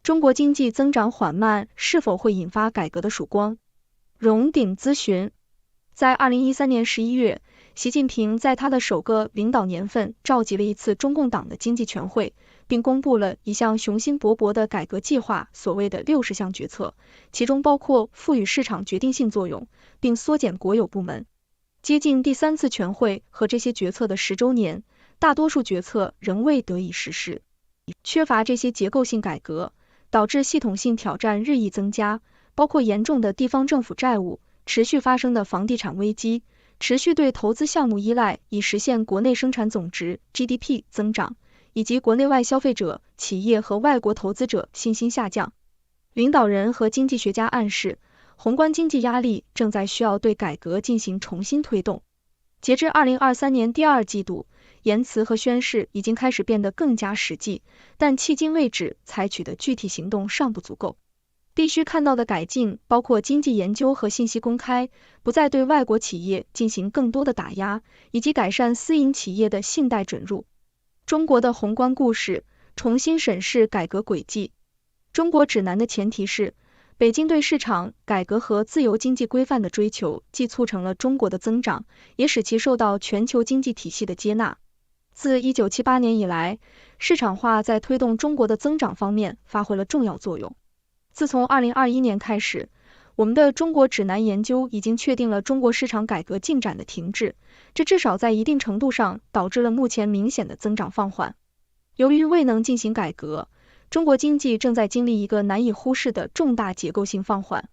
中国经济增长缓慢是否会引发改革的曙光？荣鼎咨询。在2013年11月，习近平在他的首个领导年份召集了一次中共党的经济全会，并公布了一项雄心勃勃的改革计划，所谓的60项决策，其中包括赋予市场决定性作用，并缩减国有部门。接近第3次全会和这些决策的10周年，大多数决策仍未得以实施。缺乏这些结构性改革，导致系统性挑战日益增加，包括严重的地方政府债务、持续发生的房地产危机、持续对投资项目依赖以实现国内生产总值 GDP 增长，以及国内外消费者、企业和外国投资者信心下降。领导人和经济学家暗示，宏观经济压力正在需要对改革进行重新推动。截至2023年第2季度，言辞和宣示已经开始变得更加实际，但迄今为止采取的具体行动尚不足够。必须看到的改进包括经济研究和信息公开，不再对外国企业进行更多的打压，以及改善私营企业的信贷准入。中国的宏观故事，重新审视改革轨迹。中国指南的前提是，北京对市场改革和自由经济规范的追求，既促成了中国的增长，也使其受到全球经济体系的接纳。自1978年以来，市场化在推动中国的增长方面发挥了重要作用。自从2021年开始，我们的中国指南研究已经确定了中国市场改革进展的停滞，这至少在一定程度上导致了目前明显的增长放缓。由于未能进行改革，中国经济正在经历一个难以忽视的重大结构性放缓。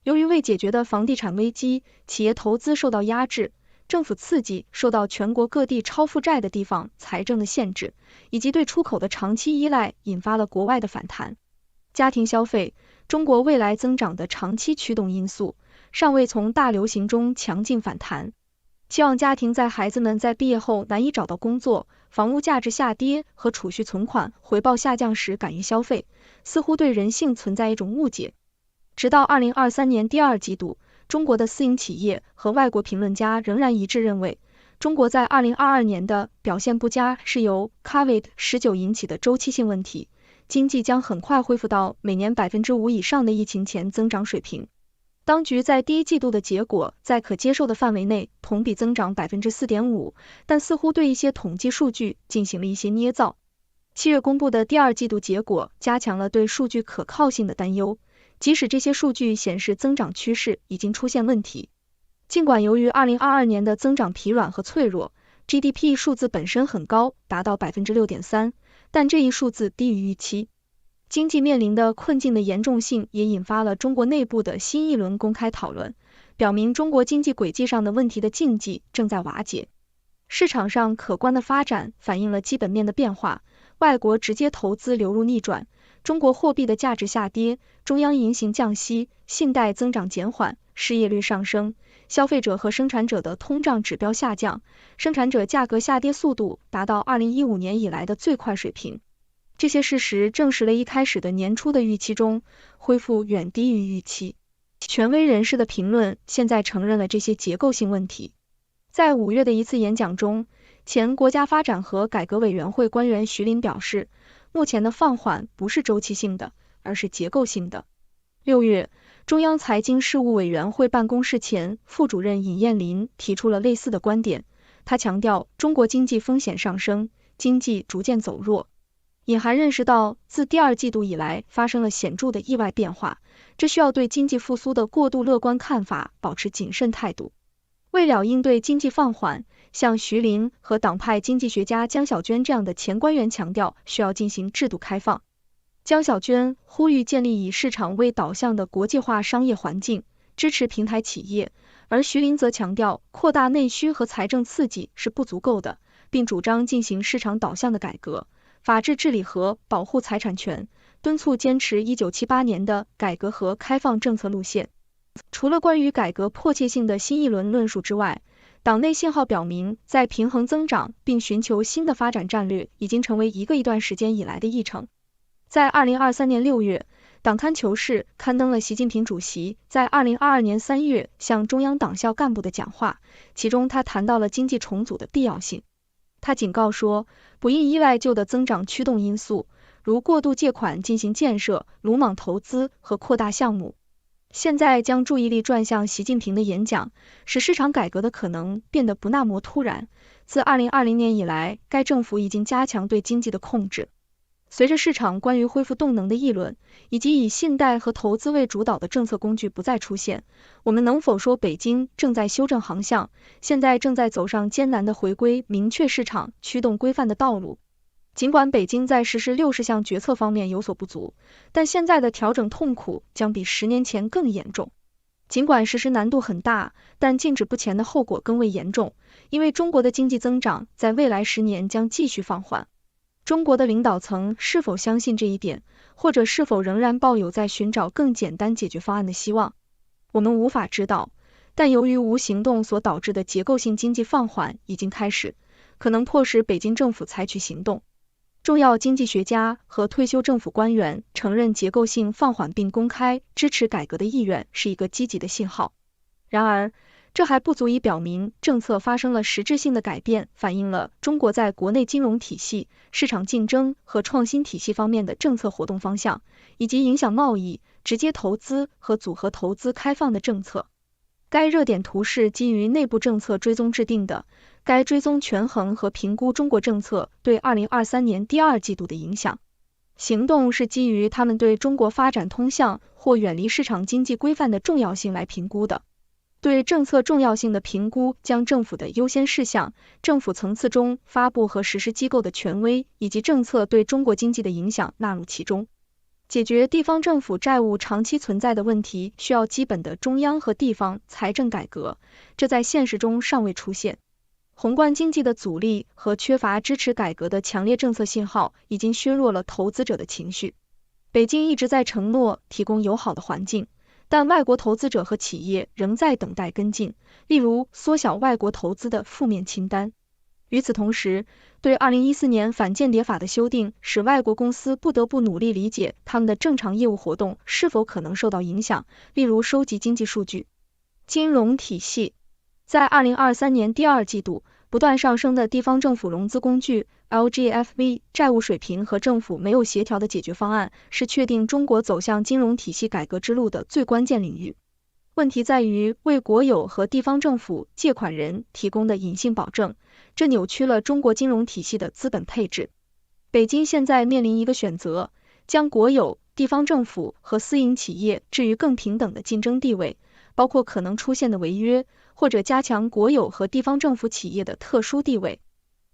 由于未解决的房地产危机，企业投资受到压制，政府刺激受到全国各地超负债的地方财政的限制，以及对出口的长期依赖，引发了国外的反弹。家庭消费，中国未来增长的长期驱动因素，尚未从大流行中强劲反弹。期望家庭在孩子们在毕业后难以找到工作、房屋价值下跌和储蓄存款回报下降时敢于消费，似乎对人性存在一种误解。直到2023年第2季度，中国的私营企业和外国评论家仍然一致认为，中国在2022年的表现不佳是由 COVID-19 引起的周期性问题，经济将很快恢复到每年 5% 以上的疫情前增长水平。当局在第1季度的结果在可接受的范围内，同比增长 4.5%， 但似乎对一些统计数据进行了一些捏造。7月公布的第2季度结果加强了对数据可靠性的担忧，即使这些数据显示增长趋势已经出现问题。尽管由于2022年的增长疲软和脆弱， GDP 数字本身很高，达到 6.3%， 但这一数字低于预期。经济面临的困境的严重性也引发了中国内部的新一轮公开讨论，表明中国经济轨迹上的问题的禁忌正在瓦解。市场上可观的发展反映了基本面的变化，外国直接投资流入逆转，中国货币的价值下跌，中央银行降息，信贷增长减缓，失业率上升，消费者和生产者的通胀指标下降，生产者价格下跌速度达到2015年以来的最快水平。这些事实证实了一开始的年初的预期中，恢复远低于预期。权威人士的评论现在承认了这些结构性问题。在5月的一次演讲中，前国家发展和改革委员会官员徐林表示，目前的放缓不是周期性的，而是结构性的。6月，中央财经事务委员会办公室前副主任尹彦林提出了类似的观点，他强调中国经济风险上升，经济逐渐走弱。尹还认识到，自第2季度以来发生了显著的意外变化，这需要对经济复苏的过度乐观看法保持谨慎态度。为了应对经济放缓，像徐林和党派经济学家江小娟这样的前官员强调，需要进行制度开放。江小娟呼吁建立以市场为导向的国际化商业环境，支持平台企业，而徐林则强调，扩大内需和财政刺激是不足够的，并主张进行市场导向的改革、法治治理和保护财产权，敦促坚持1978年的改革和开放政策路线。除了关于改革迫切性的新一轮论述之外，党内信号表明，在平衡增长并寻求新的发展战略已经成为一段时间以来的议程。在2023年6月，党刊《求是》刊登了习近平主席在2022年3月向中央党校干部的讲话，其中他谈到了经济重组的必要性。他警告说，不应依赖旧的增长驱动因素，如过度借款进行建设、鲁莽投资和扩大项目。现在将注意力转向习近平的演讲，使市场改革的可能变得不那么突然。自2020年以来，该政府已经加强对经济的控制。随着市场关于恢复动能的议论，以及以信贷和投资为主导的政策工具不再出现，我们能否说北京正在修正航向，现在正在走上艰难的回归明确市场驱动规范的道路？尽管北京在实施60项决策方面有所不足，但现在的调整痛苦将比10年前更严重。尽管实施难度很大，但静止不前的后果更为严重，因为中国的经济增长在未来10年将继续放缓。中国的领导层是否相信这一点，或者是否仍然抱有在寻找更简单解决方案的希望，我们无法知道。但由于无行动所导致的结构性经济放缓已经开始，可能迫使北京政府采取行动。重要经济学家和退休政府官员承认结构性放缓并公开支持改革的意愿是一个积极的信号。然而，这还不足以表明政策发生了实质性的改变，反映了中国在国内金融体系、市场竞争和创新体系方面的政策活动方向，以及影响贸易、直接投资和组合投资开放的政策。该热点图是基于内部政策追踪制定的，该追踪权衡和评估中国政策对2023年第2季度的影响。行动是基于他们对中国发展通向或远离市场经济规范的重要性来评估的。对政策重要性的评估将政府的优先事项、政府层次中发布和实施机构的权威以及政策对中国经济的影响纳入其中。解决地方政府债务长期存在的问题需要基本的中央和地方财政改革，这在现实中尚未出现。宏观经济的阻力和缺乏支持改革的强烈政策信号已经削弱了投资者的情绪。北京一直在承诺提供友好的环境，但外国投资者和企业仍在等待跟进，例如缩小外国投资的负面清单。与此同时，对2014年反间谍法的修订使外国公司不得不努力理解他们的正常业务活动是否可能受到影响，例如收集经济数据。金融体系在2023年第2季度，不断上升的地方政府融资工具 LGFV 债务水平和政府没有协调的解决方案，是确定中国走向金融体系改革之路的最关键领域。问题在于为国有和地方政府借款人提供的隐性保证，这扭曲了中国金融体系的资本配置。北京现在面临一个选择，将国有、地方政府和私营企业置于更平等的竞争地位，包括可能出现的违约，或者加强国有和地方政府企业的特殊地位。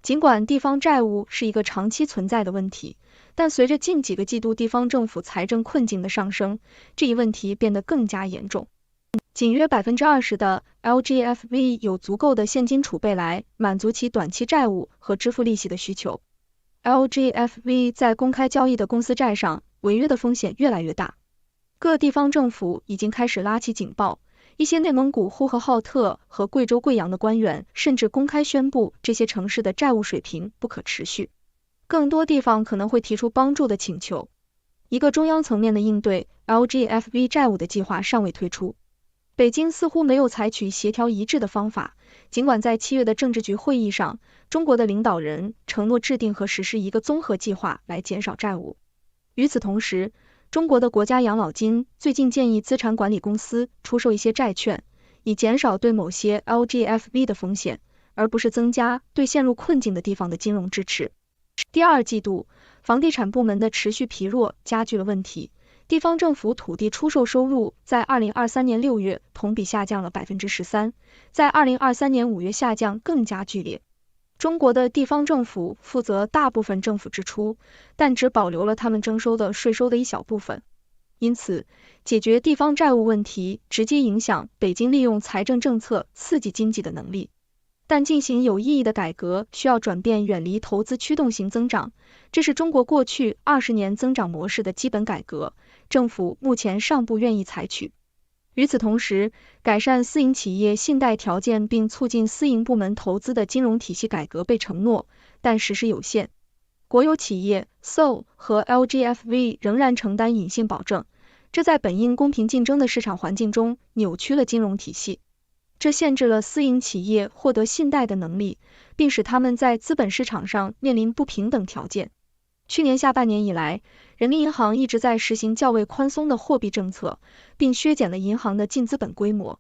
尽管地方债务是一个长期存在的问题，但随着近几个季度地方政府财政困境的上升，这一问题变得更加严重。仅约 20% 的 LGFV 有足够的现金储备来满足其短期债务和支付利息的需求。LGFV 在公开交易的公司债上违约的风险越来越大。各地方政府已经开始拉起警报，一些内蒙古呼和浩特和贵州贵阳的官员甚至公开宣布这些城市的债务水平不可持续。更多地方可能会提出帮助的请求。一个中央层面的应对 LGFV 债务的计划尚未推出。北京似乎没有采取协调一致的方法，尽管在7月的政治局会议上，中国的领导人承诺制定和实施一个综合计划来减少债务。与此同时，中国的国家养老金最近建议资产管理公司出售一些债券，以减少对某些 LGFV 的风险，而不是增加对陷入困境的地方的金融支持。第2季度，房地产部门的持续疲弱加剧了问题。地方政府土地出售收入在2023年6月同比下降了 13%， 在2023年5月下降更加剧烈。中国的地方政府负责大部分政府支出，但只保留了他们征收的税收的一小部分。因此，解决地方债务问题直接影响北京利用财政政策刺激经济的能力。但进行有意义的改革需要转变远离投资驱动型增长，这是中国过去20年增长模式的基本改革，政府目前尚不愿意采取。与此同时，改善私营企业信贷条件并促进私营部门投资的金融体系改革被承诺，但实施有限。国有企业 SO 和 LGFV 仍然承担隐性保证，这在本应公平竞争的市场环境中扭曲了金融体系。这限制了私营企业获得信贷的能力，并使他们在资本市场上面临不平等条件。去年下半年以来，人民银行一直在实行较为宽松的货币政策，并削减了银行的净资本规模。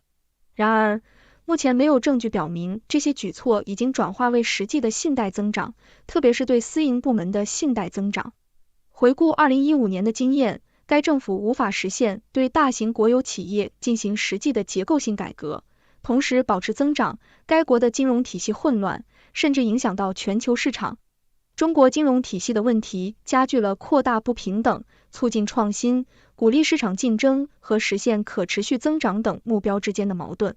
然而，目前没有证据表明这些举措已经转化为实际的信贷增长，特别是对私营部门的信贷增长。回顾2015年的经验，该政府无法实现对大型国有企业进行实际的结构性改革，同时保持增长。该国的金融体系混乱，甚至影响到全球市场。中国金融体系的问题加剧了扩大不平等、促进创新、鼓励市场竞争和实现可持续增长等目标之间的矛盾。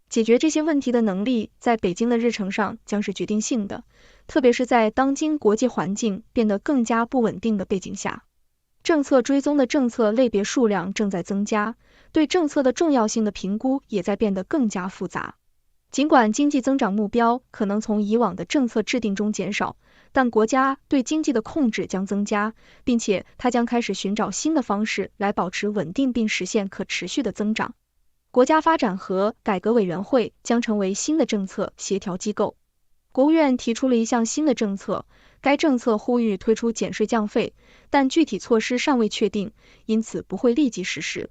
解决这些问题的能力在北京的日程上将是决定性的，特别是在当今国际环境变得更加不稳定的背景下。政策追踪的政策类别数量正在增加，对政策的重要性的评估也在变得更加复杂。尽管经济增长目标可能从以往的政策制定中减少，但国家对经济的控制将增加，并且它将开始寻找新的方式来保持稳定并实现可持续的增长。国家发展和改革委员会将成为新的政策协调机构。国务院提出了一项新的政策，该政策呼吁推出减税降费，但具体措施尚未确定，因此不会立即实施。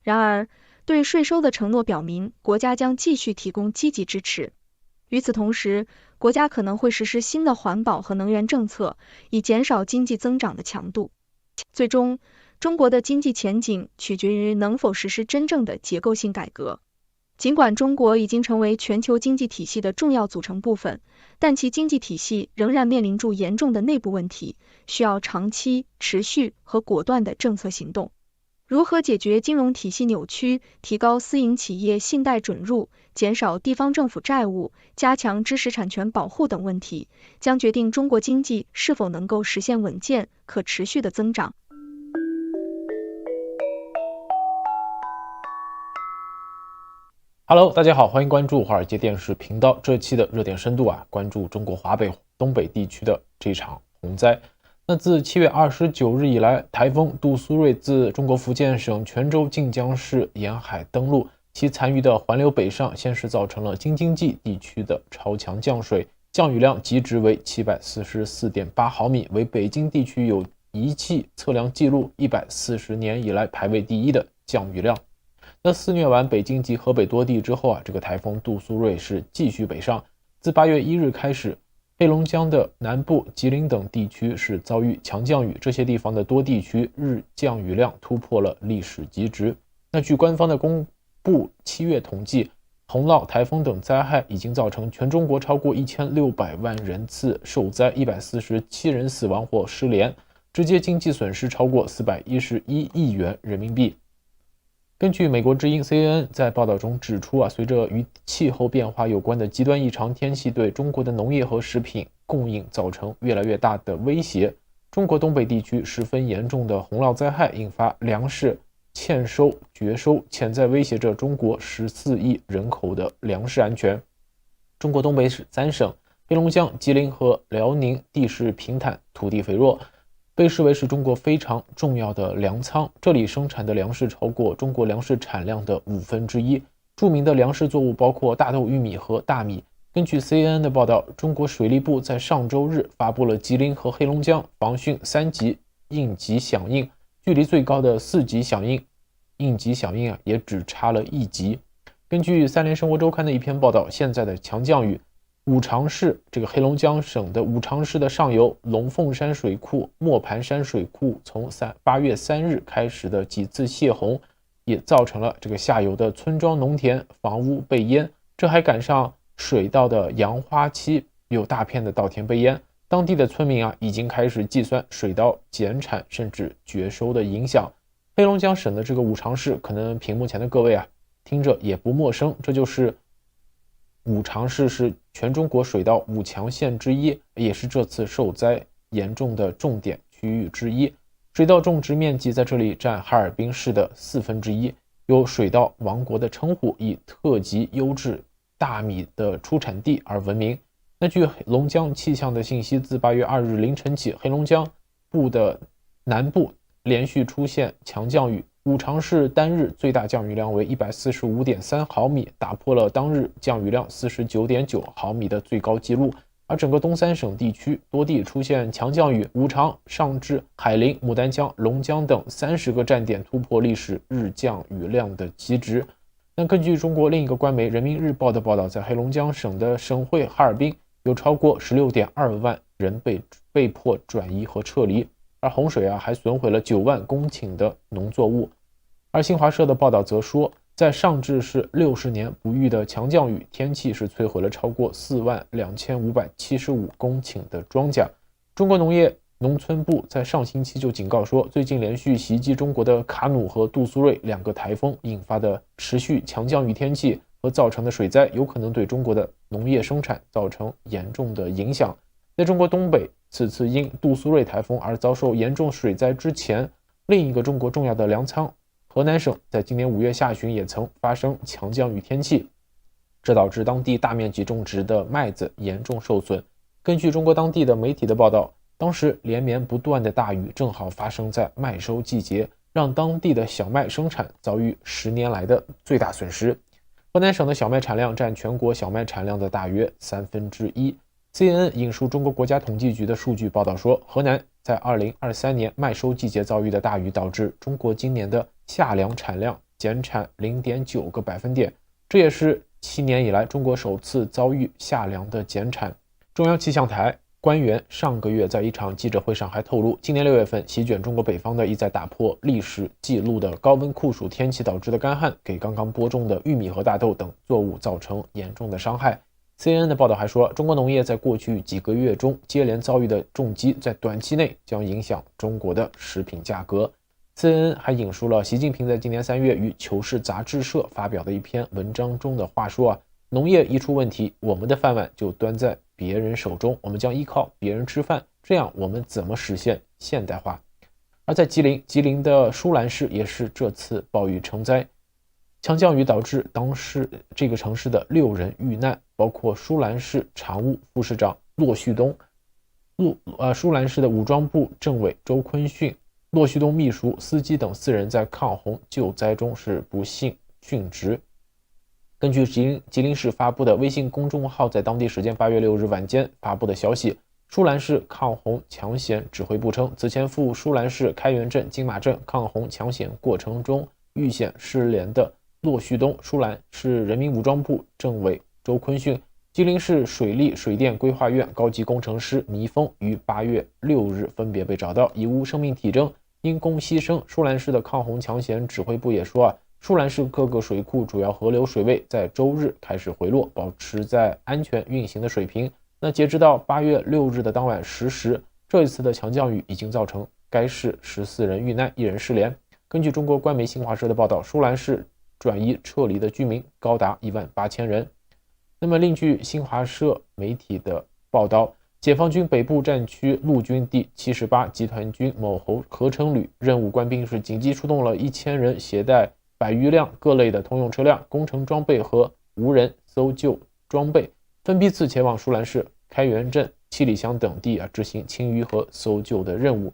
然而，对税收的承诺表明，国家将继续提供积极支持。与此同时，国家可能会实施新的环保和能源政策，以减少经济增长的强度。最终，中国的经济前景取决于能否实施真正的结构性改革。尽管中国已经成为全球经济体系的重要组成部分，但其经济体系仍然面临住严重的内部问题，需要长期、持续和果断的政策行动。如何解决金融体系扭曲，提高私营企业信贷准入，减少地方政府债务，加强知识产权保护等问题，将决定中国经济是否能够实现稳健、可持续的增长。Hello， 大家好，欢迎关注华尔街电视频道。这期的热点深度关注中国华北、东北地区的这场洪灾。那自7月29日以来，台风杜苏芮自中国福建省泉州晋江市沿海登陆，其残余的环流北上，先是造成了京津冀地区的超强降水，降雨量极值为 744.8 毫米，为北京地区有仪器测量记录140年以来排位第一的降雨量。那肆虐完北京及河北多地之后这个台风杜苏芮是继续北上，自8月1日开始，黑龙江的南部、吉林等地区是遭遇强降雨，这些地方的多地区日降雨量突破了历史极值。那据官方的公布7月统计，洪涝、台风等灾害已经造成全中国超过1600万人次受灾，147人死亡或失联，直接经济损失超过411亿元人民币。根据美国之音 CNN 在报道中指出随着与气候变化有关的极端异常天气对中国的农业和食品供应造成越来越大的威胁，中国东北地区十分严重的洪涝灾害引发粮食欠收、绝收，潜在威胁着中国14亿人口的粮食安全。中国东北3省黑龙江、吉林和辽宁地势平坦，土地肥沃，被视为是中国非常重要的粮仓，这里生产的粮食超过中国粮食产量的1/5。著名的粮食作物包括大豆、玉米和大米。根据 CNN 的报道，中国水利部在上周日发布了吉林和黑龙江防汛3级应急响应，距离最高的4级响应，应急响应也只差了1级。根据3联生活周刊的一篇报道，现在的强降雨，五常市这个黑龙江省的五常市的上游龙凤山水库、磨盘山水库从8月3日开始的几次泄洪，也造成了这个下游的村庄、农田、房屋被淹。这还赶上水稻的扬花期，有大片的稻田被淹。当地的村民已经开始计算水稻减产甚至绝收的影响。黑龙江省的这个五常市，可能屏幕前的各位听着也不陌生，这就是五常市是全中国水稻5强县之一，也是这次受灾严重的重点区域之一。水稻种植面积在这里占哈尔滨市的1/4，有水稻王国的称呼，以特级优质大米的出产地而闻名。那据黑龙江气象的信息，自8月2日凌晨起，黑龙江部的南部连续出现强降雨，五常市单日最大降雨量为 145.3 毫米，打破了当日降雨量 49.9 毫米的最高纪录。而整个东三省地区多地出现强降雨，五常、上至海陵、牡丹江、龙江等30个站点突破历史日降雨量的极值。那根据中国另一个官媒《人民日报》的报道，在黑龙江省的省会哈尔滨，有超过16.2万人被迫转移和撤离，而洪水还损毁了9万公顷的农作物。而新华社的报道则说，在上至是60年不遇的强降雨天气，是摧毁了超过42575公顷的庄稼。中国农业农村部在上星期就警告说，最近连续袭击中国的卡努和杜苏芮2个台风引发的持续强降雨天气和造成的水灾，有可能对中国的农业生产造成严重的影响。在中国东北此次因杜苏芮台风而遭受严重水灾之前，另一个中国重要的粮仓河南省在今年5月下旬也曾发生强降雨天气，这导致当地大面积种植的麦子严重受损。根据中国当地的媒体的报道，当时连绵不断的大雨正好发生在麦收季节，让当地的小麦生产遭遇10年来的最大损失。河南省的小麦产量占全国小麦产量的大约1/3。CNN 引述中国国家统计局的数据报道说，河南在2023年麦收季节遭遇的大雨，导致中国今年的夏粮产量减产0.9个百分点，这也是7年以来中国首次遭遇夏粮的减产。中央气象台官员上个月在一场记者会上还透露，今年6月份席卷中国北方的意在打破历史记录的高温酷暑天气导致的干旱，给刚刚播种的玉米和大豆等作物造成严重的伤害。CNN 的报道还说，中国农业在过去几个月中接连遭遇的重击，在短期内将影响中国的食品价格。CNN 还引述了习近平在今年3月于《求是》杂志社发表的一篇文章中的话说，农业一出问题，我们的饭碗就端在别人手中，我们将依靠别人吃饭，这样我们怎么实现现代化？而在吉林的舒兰市也是这次暴雨成灾，强降雨导致当时这个城市的6人遇难，包括舒兰市常务副市长骆旭东、舒兰市的武装部政委周坤训、骆旭东秘书、司机等4人在抗洪救灾中是不幸殉职。根据吉林市发布的微信公众号在当地时间8月6日晚间发布的消息，舒兰市抗洪抢险指挥部称，此前赴舒兰市开原镇、金马镇抗洪抢险过程中遇险失联的骆旭东、舒兰市人民武装部政委周坤训、吉林市水利水电规划院高级工程师倪峰于8月6日分别被找到，已无生命体征，因公牺牲。舒兰市的抗洪抢险指挥部也说，舒兰市各个水库主要河流水位在周日开始回落，保持在安全运行的水平。那截止到8月6日的当晚10时，这一次的强降雨已经造成该市14人遇难，1人失联。根据中国官媒新华社的报道，舒兰市转移撤离的居民高达18000人。那么另据新华社媒体的报道，解放军北部战区陆军第78集团军某合成旅任务官兵是紧急出动了1000人，携带100余辆各类的通用车辆、工程装备和无人搜救装备，分批次前往舒兰市、开原镇、七里乡等地执行清淤和搜救的任务。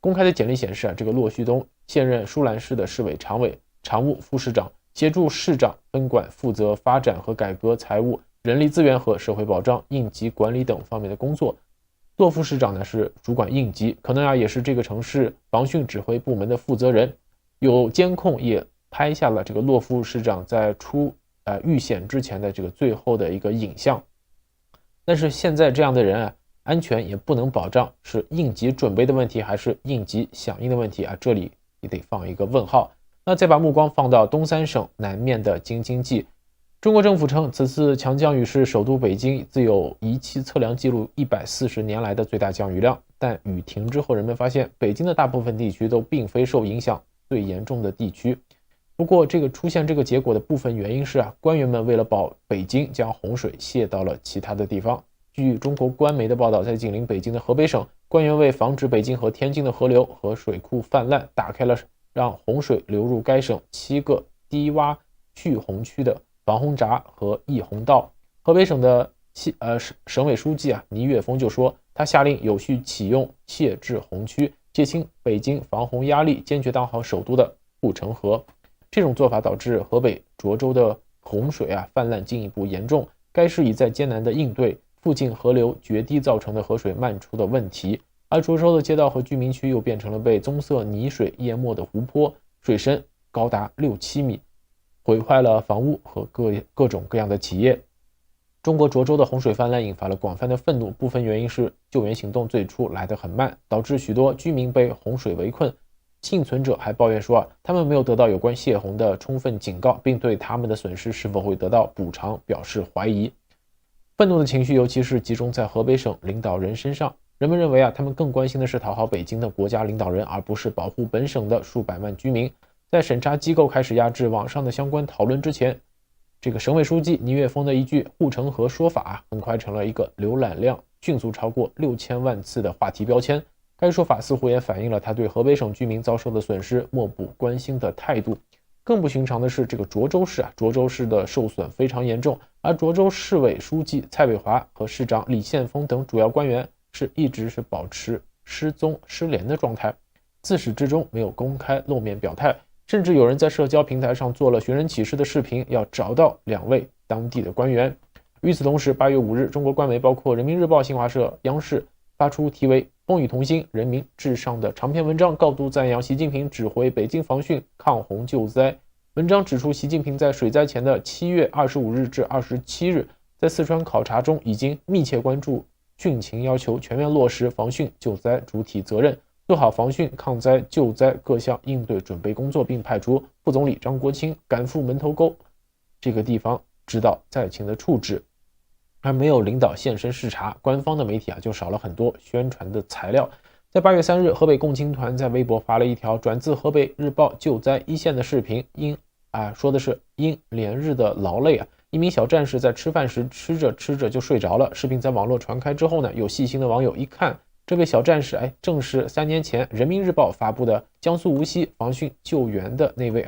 公开的简历显示，这个骆旭东现任舒兰市的市委常委、常务副市长，协助市长分管负责发展和改革财务、人力资源和社会保障、应急管理等方面的工作。骆副市长呢是主管应急，可能也是这个城市防汛指挥部门的负责人。有监控也拍下了这个骆副市长在遇险之前的这个最后的一个影像。但是现在这样的人安全也不能保障，是应急准备的问题还是应急响应的问题这里也得放一个问号。那再把目光放到东三省南面的京津冀，中国政府称此次强降雨是首都北京自有仪器测量记录140年来的最大降雨量，但雨停之后，人们发现北京的大部分地区都并非受影响最严重的地区。不过出现这个结果的部分原因是官员们为了保北京，将洪水泄到了其他的地方。据中国官媒的报道，在紧邻北京的河北省，官员为防止北京和天津的河流和水库泛滥，打开了让洪水流入该省7个低洼蓄洪区的防洪闸和溢洪道。河北省的省委书记倪岳峰就说，他下令有序启用泄制洪区，减轻北京防洪压力，坚决挡好首都的护城河。这种做法导致河北涿州的洪水泛滥进一步严重，该市已在艰难的应对附近河流决堤造成的河水漫出的问题，而涿州的街道和居民区又变成了被棕色泥水淹没的湖泊，水深高达6-7米，毁坏了房屋和各种各样的企业。中国涿州的洪水泛滥引发了广泛的愤怒，部分原因是救援行动最初来得很慢，导致许多居民被洪水围困。幸存者还抱怨说他们没有得到有关泄洪的充分警告，并对他们的损失是否会得到补偿表示怀疑。愤怒的情绪尤其是集中在河北省领导人身上，人们认为他们更关心的是讨好北京的国家领导人，而不是保护本省的数百万居民。在审查机构开始压制网上的相关讨论之前，这个省委书记倪岳峰的一句护城河说法很快成了一个浏览量迅速超过6000万次的话题标签。该说法似乎也反映了他对河北省居民遭受的损失漠不关心的态度。更不寻常的是，这个涿州市的受损非常严重，而涿州市委书记蔡伟华和市长李宪峰等主要官员一直保持失踪失联的状态，自始至终没有公开露面表态，甚至有人在社交平台上做了寻人启事的视频，要找到2位当地的官员。与此同时，8月5日，中国官媒包括人民日报、新华社、央视发出题为风雨同心，人民至上的长篇文章，高度赞扬习近平指挥北京防汛抗洪救灾。文章指出，习近平在水灾前的7月25日至27日，在四川考察中已经密切关注汛情要求，全面落实防汛救灾主体责任，做好防汛抗灾救灾各项应对准备工作，并派出副总理张国清赶赴门头沟这个地方指导灾情的处置。而没有领导现身视察，官方的媒体就少了很多宣传的材料。在8月3日，河北共青团在微博发了一条转自河北日报救灾一线的视频，说的是因连日的劳累一名小战士在吃饭时吃着就睡着了。视频在网络传开之后有细心的网友一看，这位小战士正是3年前人民日报发布的江苏无锡防汛救援的那位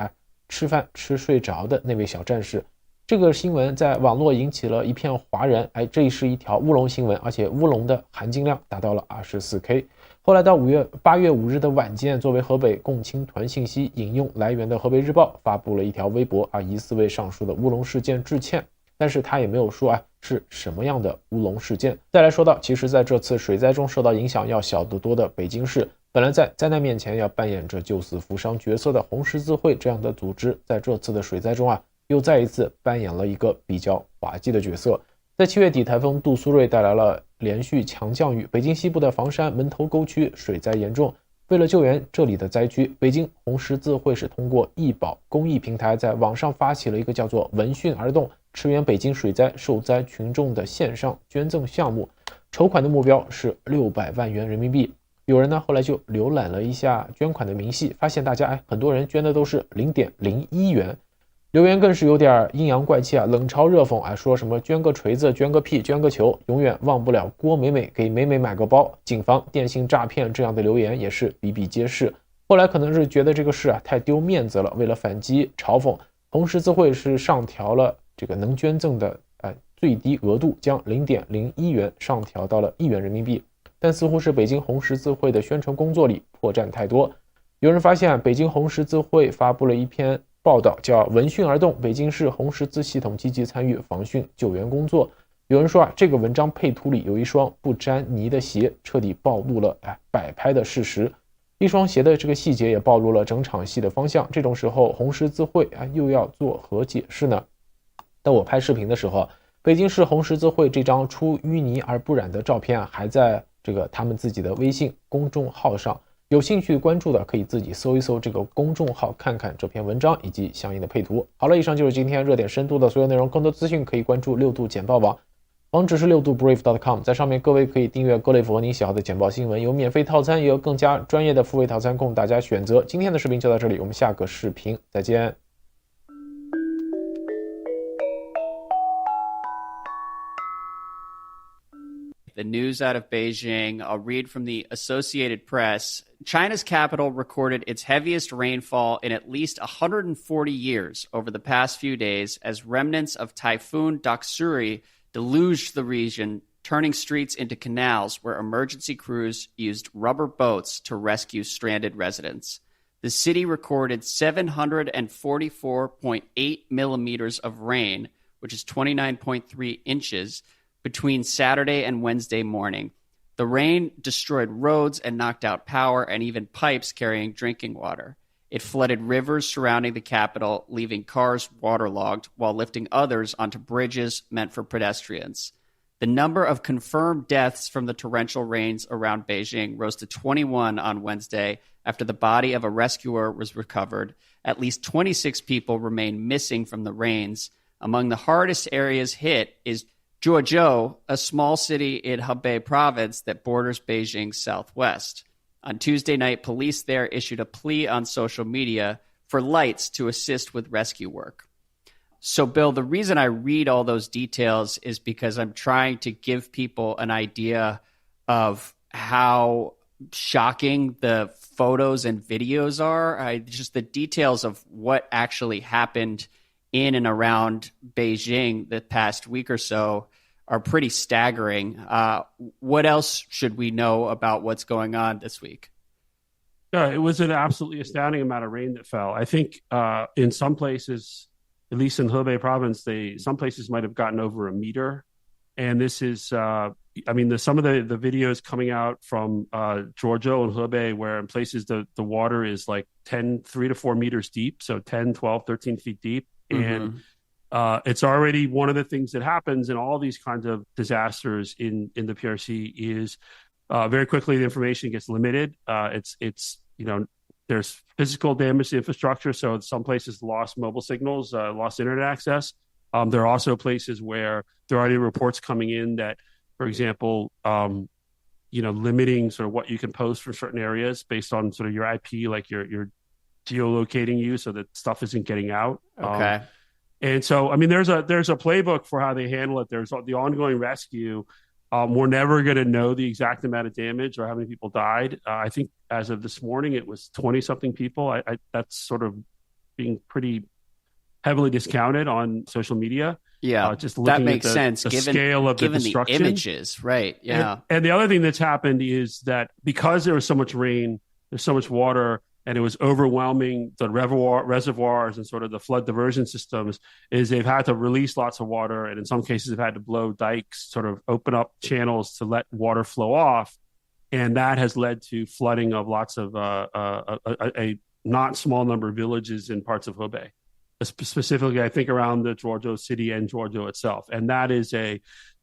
吃饭吃睡着的那位小战士。这个新闻在网络引起了一片哗然，这是一条乌龙新闻，而且乌龙的含金量达到了 24K。 后来到8月5日的晚间，作为河北共青团信息引用来源的河北日报发布了一条微博，疑似为上述的乌龙事件致歉，但是他也没有说是什么样的乌龙事件。再来说到，其实在这次水灾中受到影响要小得多的北京市，本来在灾难面前要扮演着救死扶伤角色的红十字会这样的组织，在这次的水灾中又再一次扮演了一个比较滑稽的角色。在7月底，台风杜苏芮带来了连续强降雨，北京西部的房山门头沟区水灾严重。为了救援这里的灾区，北京红十字会是通过易保公益平台在网上发起了一个叫做闻讯而动，驰援北京水灾受灾群众的线上捐赠项目，筹款的目标是600万元人民币。有人后来就浏览了一下捐款的明细，发现大家很多人捐的都是 0.01 元。留言更是有点阴阳怪气冷嘲热讽说什么捐个锤子捐个屁捐个球，永远忘不了郭美美给美美买个包，谨防电信诈骗，这样的留言也是比比皆是。后来可能是觉得这个事太丢面子了，为了反击嘲讽，红十字会是上调了这个能捐赠的最低额度，将 0.01 元上调到了1元人民币。但似乎是北京红十字会的宣传工作里破绽太多。有人发现北京红十字会发布了一篇报道，叫闻讯而动，北京市红十字系统积极参与防汛救援工作。有人说这个文章配图里有一双不沾泥的鞋，彻底暴露了摆拍的事实。一双鞋的这个细节也暴露了整场戏的方向。这种时候红十字会又要做何解释呢？当我拍视频的时候，北京市红十字会这张出淤泥而不染的照片还在这个他们自己的微信公众号上，有兴趣关注的可以自己搜一搜这个公众号，看看这篇文章以及相应的配图。好了，以上就是今天热点深度的所有内容，更多资讯可以关注六度简报网，网址是6度brief.com， 在上面各位可以订阅各类符合您喜好的简报新闻，有免费套餐，也有更加专业的付费套餐供大家选择。今天的视频就到这里，我们下个视频再见。The news out of Beijing, I'll read from the Associated Press. China's capital recorded its heaviest rainfall in at least 140 years over the past few days as remnants of Typhoon Doksuri deluged the region, turning streets into canals where emergency crews used rubber boats to rescue stranded residents. The city recorded 744.8 millimeters of rain, which is 29.3 inches, between Saturday and Wednesday morning. The rain destroyed roads and knocked out power and even pipes carrying drinking water. It flooded rivers surrounding the capital, leaving cars waterlogged while lifting others onto bridges meant for pedestrians. The number of confirmed deaths from the torrential rains around Beijing rose to 21 on Wednesday after the body of a rescuer was recovered. At least 26 people remain missing from the rains. Among the hardest areas hit is Zhuozhou, a small city in Hebei province that borders Beijing's southwest. On Tuesday night, police there issued a plea on social media for lights to assist with rescue work. So, Bill, the reason I read all those details is because I'm trying to give people an idea of how shocking the photos and videos are. Just the details of what actually happened in and around Beijing the past week or so are pretty staggering. What else should we know about what's going on this week? Yeah, it was an absolutely astounding amount of rain that fell. I think in some places, at least in Hebei province, some places might have gotten over a meter. And this is, some of the videos coming out from Zhuozhou and Hebei, where in places the water is like 3 to 4 meters deep, so 10, 12, 13 feet deep. And it's already one of the things that happens in all these kinds of disasters in the PRC is very quickly the information gets limited. There's physical damage to infrastructure. So some places lost mobile signals, lost internet access. There are also places where there are already reports coming in that, for example, limiting sort of what you can post from certain areas based on sort of your IP, like your geolocating you so that stuff isn't getting out. Okay. And so, there's a playbook for how they handle it. There's the ongoing rescue. We're never going to know the exact amount of damage or how many people died. I think as of this morning, it was 20-something people. That's sort of being pretty heavily discounted on social media. Yeah, just looking that makes at sense. The scale of the destruction. The images, right? Yeah. And the other thing that's happened is that because there was so much rain, there's so much water, and it was overwhelming the reservoirs and sort of the flood diversion systems, is they've had to release lots of water, and in some cases they've had to blow dikes, sort of open up channels to let water flow off, and that has led to flooding of lots of a not small number of villages in parts of Hebei, specifically I think around the Zhuozhou city and Zhuozhou itself. And that is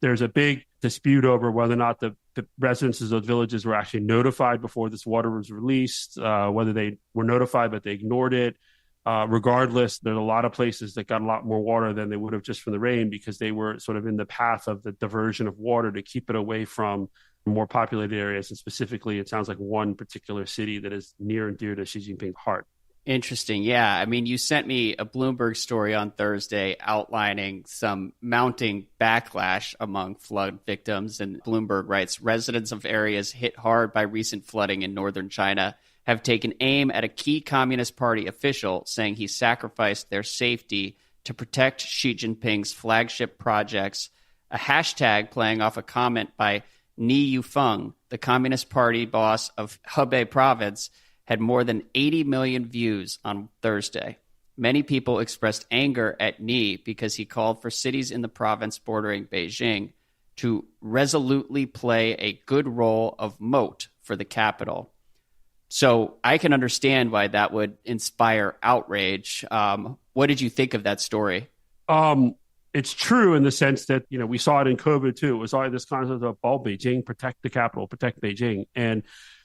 there's a big dispute over whether or not the residents of those villages were actually notified before this water was released, whether they were notified but they ignored it. Regardless, there's a lot of places that got a lot more water than they would have just from the rain because they were sort of in the path of the diversion of water to keep it away from more populated areas. And specifically, it sounds like one particular city that is near and dear to Xi Jinping's heart. Interesting. Yeah. You sent me a Bloomberg story on Thursday outlining some mounting backlash among flood victims. And Bloomberg writes, residents of areas hit hard by recent flooding in northern China have taken aim at a key Communist Party official, saying he sacrificed their safety to protect Xi Jinping's flagship projects. A hashtag playing off a comment by Ni Yufeng, the Communist Party boss of Hebei province, had more than 80 million views on Thursday. Many people expressed anger at Ni because he called for cities in the province bordering Beijing to resolutely play a good role of moat for the capital. So I can understand why that would inspire outrage. What did you think of that story? It's true in the sense that, we saw it in COVID too. It was always this concept of all Beijing, protect the capital, protect Beijing. And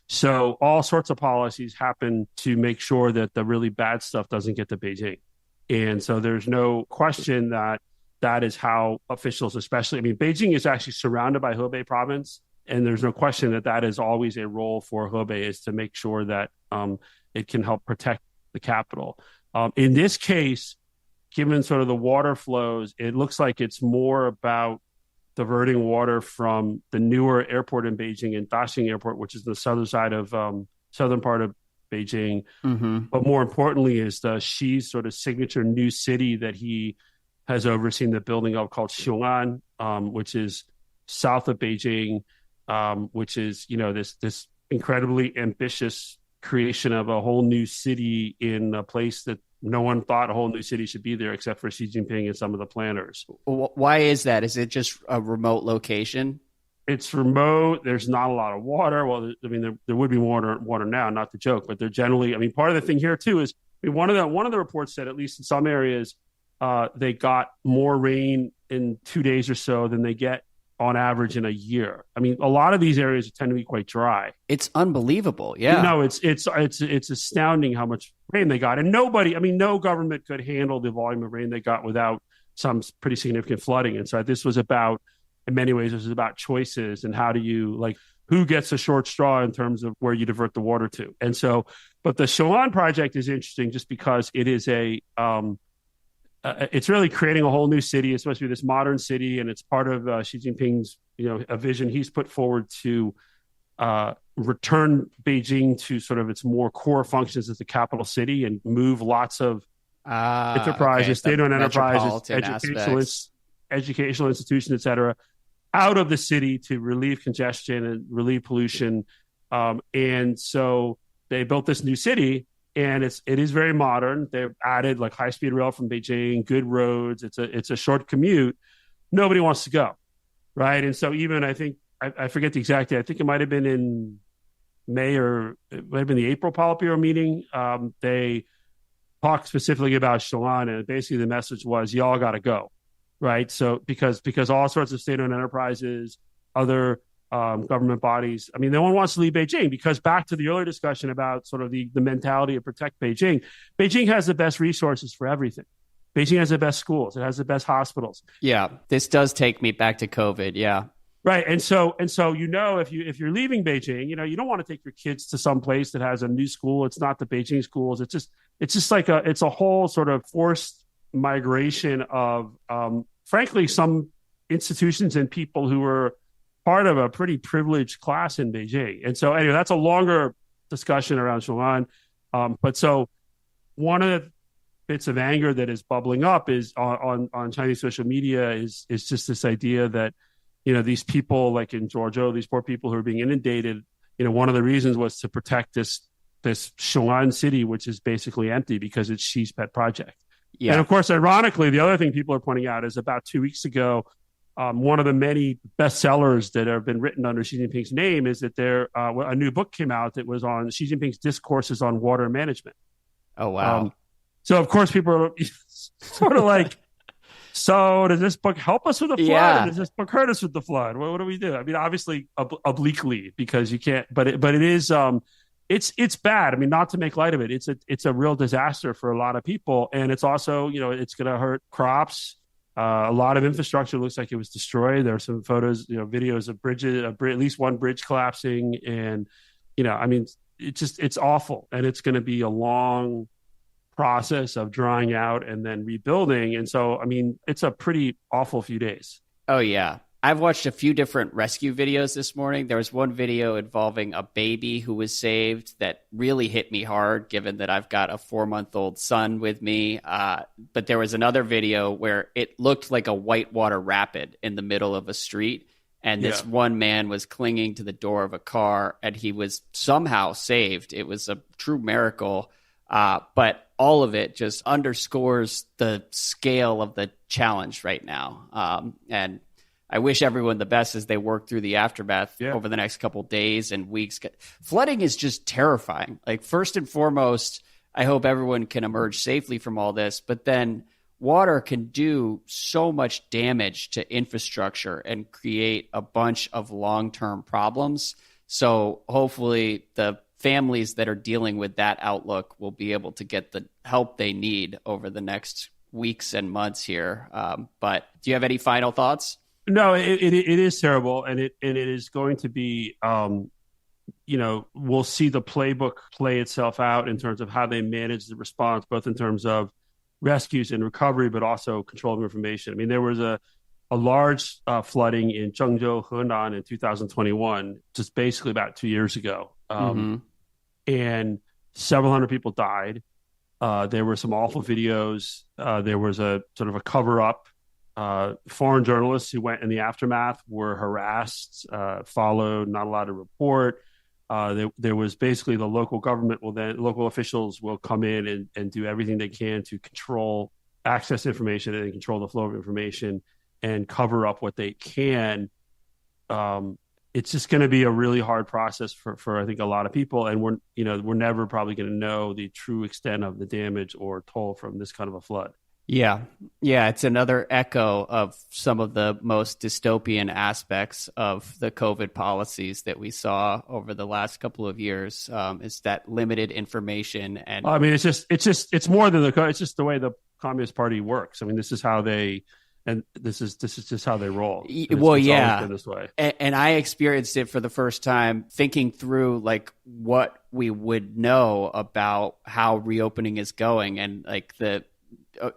so all sorts of policies happen to make sure that the really bad stuff doesn't get to Beijing. And so there's no question that is how officials, especially, Beijing is actually surrounded by Hebei province. And there's no question that is always a role for Hebei, is to make sure that it can help protect the capital. In this case, given sort of the water flows, it looks like it's more about diverting water from the newer airport in Beijing and Daxing Airport, which is the southern side of southern part of Beijing. Mm-hmm. But more importantly is Xi's sort of signature new city that he has overseen the building of, called Xiong'an, which is south of Beijing, which is, this incredibly ambitious creation of a whole new city in a place that no one thought a whole new city should be there except for Xi Jinping and some of the planners. Why is that? Is it just a remote location? It's remote. There's not a lot of water. Well, I mean, there would be water now, not to joke, but they're generally, I mean, part of the thing here too is, I mean, one of the reports said, at least in some areas, they got more rain in 2 days or so than they get on average in a year. I mean, a lot of these areas tend to be quite dry. It's unbelievable. Yeah. No, it's astounding how much rain they got. And nobody, I mean, no government could handle the volume of rain they got without some pretty significant flooding. And so this was about, in many ways, this is about choices and how do you, like, who gets a short straw in terms of where you divert the water to. And so, but the Xi'an project is interesting just because it is it's really creating a whole new city. It's supposed to be this modern city, and it's part of Xi Jinping's, a vision he's put forward to return Beijing to sort of its more core functions as the capital city and move lots of enterprises, state-owned enterprises, educational institutions, et cetera, out of the city to relieve congestion and relieve pollution. And so they built this new city, and it is very modern. They've added like high-speed rail from Beijing, good roads. It's a short commute. Nobody wants to go, right? And so even I think, I forget the exact date. I think it might have been in May, or it might have been the April Politburo meeting. They talked specifically about Xi'an, and basically the message was, y'all got to go, right? So because all sorts of state-owned enterprises, other government bodies, I mean, no one wants to leave Beijing, because back to the earlier discussion about sort of the mentality of protect Beijing, Beijing has the best resources for everything. Beijing has the best schools. It has the best hospitals. Yeah, this does take me back to COVID. Yeah. Right. And so, if you're leaving Beijing, you don't want to take your kids to some place that has a new school. It's not the Beijing schools. It's just like it's a whole sort of forced migration of, frankly, some institutions and people who were part of a pretty privileged class in Beijing. And so anyway, that's a longer discussion around Xi'an. But so one of the bits of anger that is bubbling up is on Chinese social media is just this idea that, these people like in Zhuozhou, these poor people who are being inundated, one of the reasons was to protect this Xi'an city, which is basically empty because it's Xi's pet project. Yeah. And of course, ironically, the other thing people are pointing out is about 2 weeks ago, one of the many bestsellers that have been written under Xi Jinping's name is that a new book came out that was on Xi Jinping's discourses on water management. Oh, wow. So, of course, people are sort of like, so does this book help us with the flood? Yeah. Or does this book hurt us with the flood? What do we do? I mean, obviously obliquely, because you can't, but it is, it's bad. I mean, not to make light of it. It's a real disaster for a lot of people. And it's also, it's going to hurt crops. A lot of infrastructure looks like it was destroyed. There are some photos, videos of bridges, at least one bridge collapsing. And, I mean, it's awful. And it's going to be a long process of drying out and then rebuilding. And so, I mean, it's a pretty awful few days. Oh, yeah. I've watched a few different rescue videos this morning. There was one video involving a baby who was saved that really hit me hard, given that I've got a 4-month-old son with me. But there was another video where it looked like a whitewater rapid in the middle of a street. And this one man was clinging to the door of a car, and he was somehow saved. It was a true miracle. But all of it just underscores the scale of the challenge right now. And I wish everyone the best as they work through the aftermath over the next couple days and weeks. Flooding is just terrifying. Like, first and foremost, I hope everyone can emerge safely from all this, but then water can do so much damage to infrastructure and create a bunch of long-term problems. So hopefully the families that are dealing with that outlook will be able to get the help they need over the next weeks and months here. But do you have any final thoughts? No, it is terrible, and it is going to be, we'll see the playbook play itself out in terms of how they manage the response, both in terms of rescues and recovery, but also control of information. I mean, there was a large flooding in Zhengzhou, Henan in 2021, just basically about 2 years ago. And several hundred people died. There were some awful videos. There was a sort of a cover-up. Foreign journalists who went in the aftermath were harassed, followed, not allowed to report. There was basically the local government local officials will come in and do everything they can to control access information and control the flow of information and cover up what they can. It's just going to be a really hard process for I think a lot of people, and we're never probably going to know the true extent of the damage or toll from this kind of a flood. Yeah, it's another echo of some of the most dystopian aspects of the COVID policies that we saw over the last couple of years. Is that limited information, and I mean, it's more than it's just the way the Communist Party works. I mean, this is how they. And this is just how they roll. Well, yeah. Been this way. And I experienced it for the first time, thinking through like what we would know about how reopening is going, and like the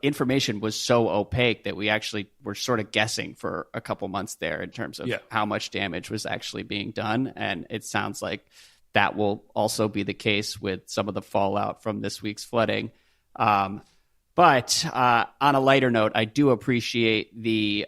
information was so opaque that we actually were sort of guessing for a couple months there in terms of how much damage was actually being done. And it sounds like that will also be the case with some of the fallout from this week's flooding. But on a lighter note, I do appreciate the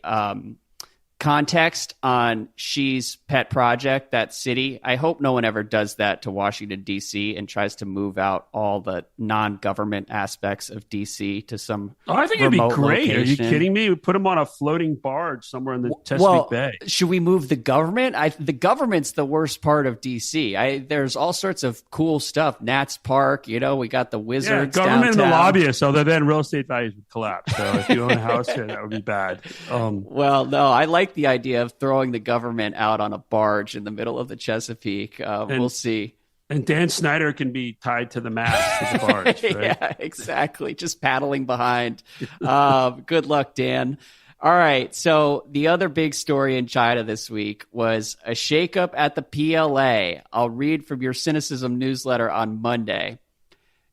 context on Xi's pet project, that city. I hope no one ever does that to Washington, D.C. and tries to move out all the non-government aspects of D.C. to some I think it'd be great. Location. Are you kidding me? We put them on a floating barge somewhere in the Chesapeake Bay. Should we move the government? The government's the worst part of D.C. There's all sorts of cool stuff. Nats Park, we got the wizards government downtown. And the lobbyists, so then real estate values would collapse. So if you own a house here, that would be bad. Well, no, I like the idea of throwing the government out on a barge in the middle of the Chesapeake. We'll see. And Dan Snyder can be tied to the mast of the barge, right? Yeah, exactly. Just paddling behind. Good luck, Dan. All right. So the other big story in China this week was a shakeup at the PLA. I'll read from your Cynicism newsletter on Monday.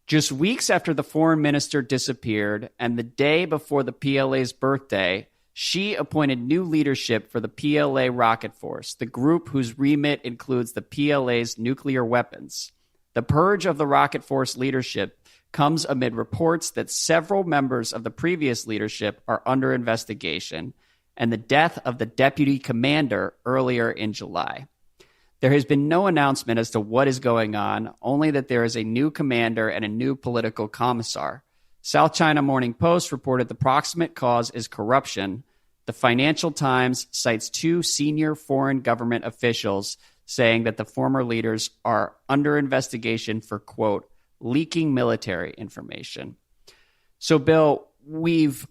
Just weeks after the foreign minister disappeared and the day before the PLA's birthday, Xi appointed new leadership for the PLA Rocket Force, the group whose remit includes the PLA's nuclear weapons. The purge of the Rocket Force leadership comes amid reports that several members of the previous leadership are under investigation and the death of the deputy commander earlier in July. There has been no announcement as to what is going on, only that there is a new commander and a new political commissar. South China Morning Post reported the proximate cause is corruption. The Financial Times cites two senior foreign government officials saying that the former leaders are under investigation for, quote, leaking military information. So, Bill, we've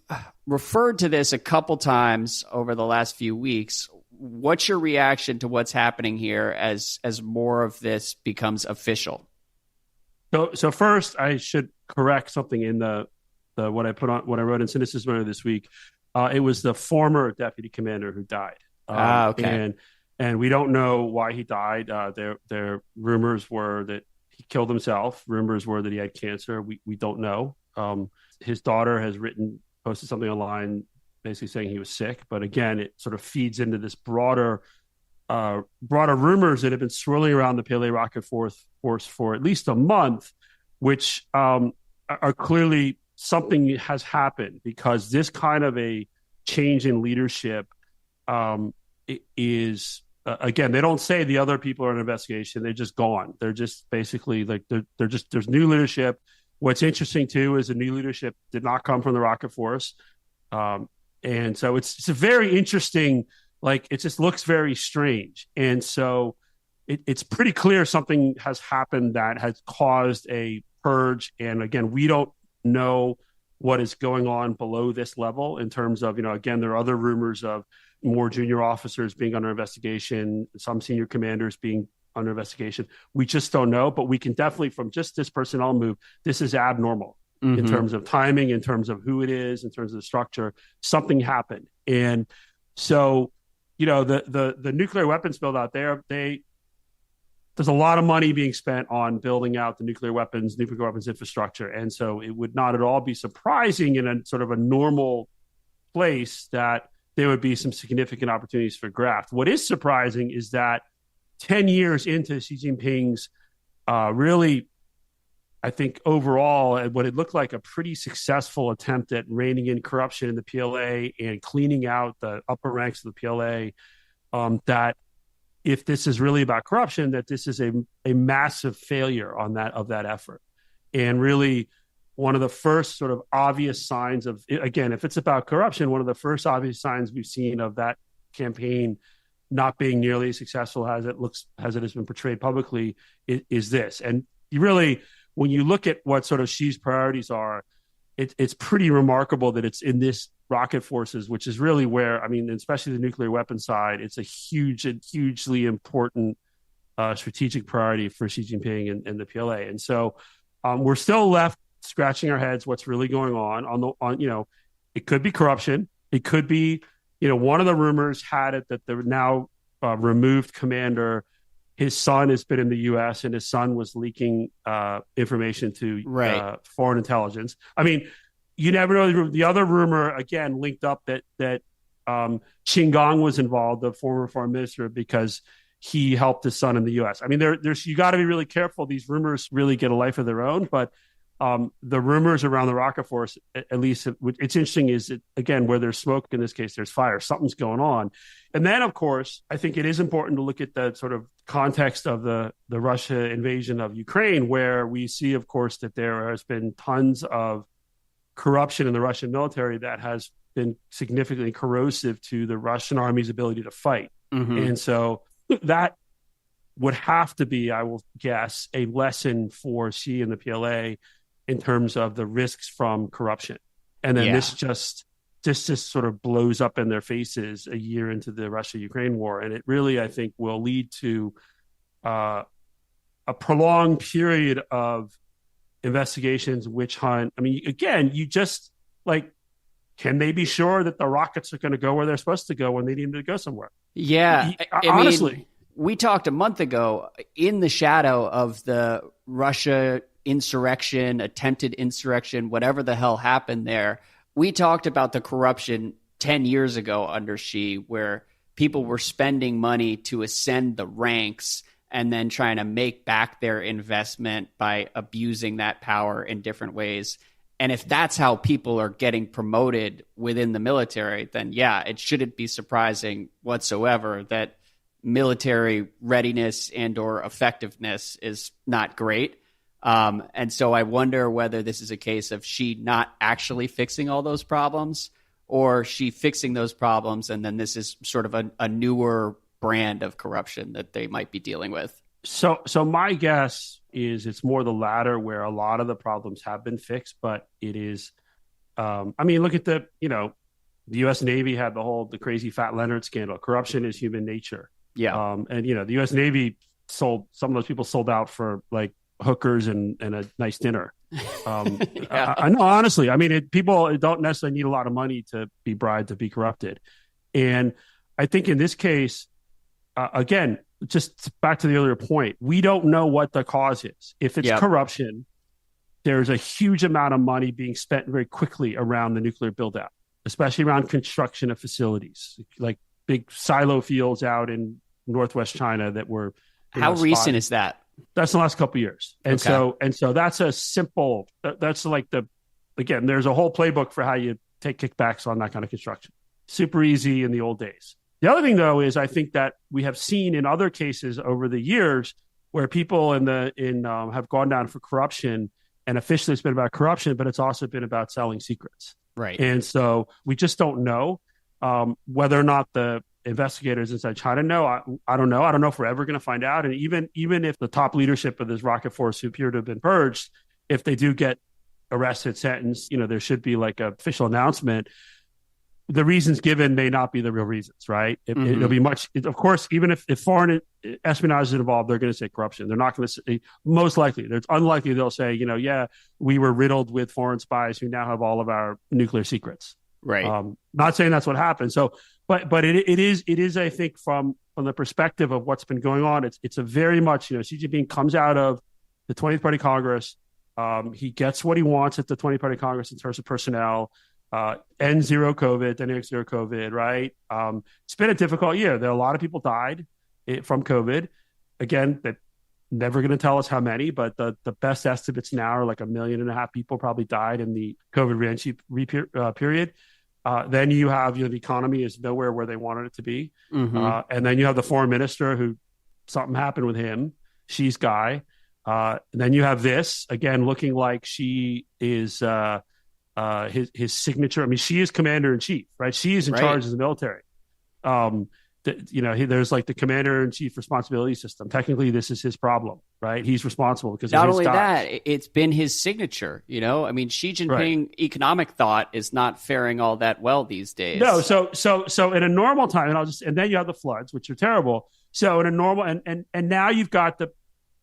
referred to this a couple times over the last few weeks. What's your reaction to what's happening here as more of this becomes official? So first, I should correct something in the what I wrote in Cynicism this week. It was the former deputy commander who died. Okay. And we don't know why he died. There rumors were that he killed himself. Rumors were that he had cancer. We don't know. His daughter has posted something online, basically saying he was sick. But again, it sort of feeds into this broader rumors that have been swirling around the PLA Rocket Force for at least a month, which are clearly something has happened, because this kind of a change in leadership is again, they don't say the other people are in investigation. They're just gone. They're just basically like there's new leadership. What's interesting too is the new leadership did not come from the Rocket Force, and so it's a very interesting. Like, it just looks very strange. And so it's pretty clear something has happened that has caused a purge. And again, we don't know what is going on below this level in terms of, again, there are other rumors of more junior officers being under investigation, some senior commanders being under investigation. We just don't know, but we can definitely, from just this personnel move, this is abnormal in terms of timing, in terms of who it is, in terms of the structure. Something happened. And so, the nuclear weapons build out there, there's a lot of money being spent on building out the nuclear weapons infrastructure. And so it would not at all be surprising in a sort of a normal place that there would be some significant opportunities for graft. What is surprising is that 10 years into Xi Jinping's really, I think overall, what it looked like a pretty successful attempt at reining in corruption in the PLA and cleaning out the upper ranks of the PLA, that if this is really about corruption, that this is a massive failure of that effort. And really, one of the first sort of obvious signs of, again, if it's about corruption, one of the first obvious signs we've seen of that campaign not being nearly as successful as it has been portrayed publicly is this. And you really, when you look at what sort of Xi's priorities are, it's pretty remarkable that it's in this rocket forces, which is really where, I mean, especially the nuclear weapon side, it's a hugely important strategic priority for Xi Jinping and the PLA. And so we're still left scratching our heads what's really going on, you know, it could be corruption. It could be, you know, one of the rumors had it that the now removed commander, his son has been in the U.S. and his son was leaking information to foreign intelligence. I mean, you never know. The other rumor, again, linked up that Qin Gang was involved, the former foreign minister, because he helped his son in the U.S. I mean, there's you got to be really careful. These rumors really get a life of their own. But the rumors around the rocket force, at least, it's interesting is that, again, where there's smoke, in this case, there's fire. Something's going on. And then, of course, I think it is important to look at the sort of context of the Russia invasion of Ukraine, where we see, of course, that there has been tons of corruption in the Russian military that has been significantly corrosive to the Russian army's ability to fight. Mm-hmm. And so that would have to be, I will guess, a lesson for Xi and the PLA in terms of the risks from corruption. And then this just sort of blows up in their faces a year into the Russia-Ukraine war. And it really, I think, will lead to a prolonged period of investigations, witch hunt. I mean, again, you just, like, can they be sure that the rockets are going to go where they're supposed to go when they need to go somewhere? Yeah. Honestly. I mean, we talked a month ago in the shadow of the Russia insurrection, attempted insurrection, whatever the hell happened there. We talked about the corruption 10 years ago under Xi, where people were spending money to ascend the ranks and then trying to make back their investment by abusing that power in different ways. And if that's how people are getting promoted within the military, then yeah, it shouldn't be surprising whatsoever that military readiness and or effectiveness is not great. And so I wonder whether this is a case of Xi not actually fixing all those problems, or Xi fixing those problems, and then this is sort of a newer brand of corruption that they might be dealing with. So my guess is it's more the latter, where a lot of the problems have been fixed, but it is, I mean, look at the U.S. Navy had the crazy Fat Leonard scandal. Corruption is human nature. Yeah. And, the U.S. Navy some of those people sold out for like hookers and a nice dinner. I know, honestly, I mean, people don't necessarily need a lot of money to be bribed to be corrupted. And I think in this case, again, just back to the earlier point, we don't know what the cause is. If it's corruption, there's a huge amount of money being spent very quickly around the nuclear build out, especially around construction of facilities, like big silo fields out in Northwest China that were. How recent is that? That's the last couple of years. And so that's a simple, that's like again, there's a whole playbook for how you take kickbacks on that kind of construction. Super easy in the old days. The other thing, though, is I think that we have seen in other cases over the years where people have gone down for corruption, and officially it's been about corruption, but it's also been about selling secrets. Right. And so we just don't know whether or not the investigators inside China know. I don't know. I don't know if we're ever going to find out. And even if the top leadership of this rocket force who appear to have been purged, if they do get arrested, sentenced, there should be like an official announcement. The reasons given may not be the real reasons, right? It'll be of course, even if foreign espionage is involved, they're going to say corruption. They're not going to say, most likely, it's unlikely they'll say, we were riddled with foreign spies who now have all of our nuclear secrets. Right. Not saying that's what happened. So, but it is, I think, from the perspective of what's been going on, it's a very much, Xi Jinping comes out of the 20th Party Congress. He gets what he wants at the 20th Party Congress in terms of personnel. End zero COVID, then zero COVID, right? It's been a difficult year. There are a lot of people died from COVID. Again, they're never going to tell us how many, but the best estimates now are like 1.5 million people probably died in the COVID reentry period. Then you have, the economy is nowhere where they wanted it to be. And then you have the foreign minister who something happened with him. Xi's guy. And then you have this again, looking like Xi is his signature. I mean, Xi is commander in chief, right? Xi is in charge of the military. There's like the commander in chief responsibility system. Technically, this is his problem, right? He's responsible because not of his only guys. that, it's been his signature. I mean, Xi Jinping economic thought is not faring all that well these days. No, so in a normal time, and then you have the floods, which are terrible. So in a normal and now you've got the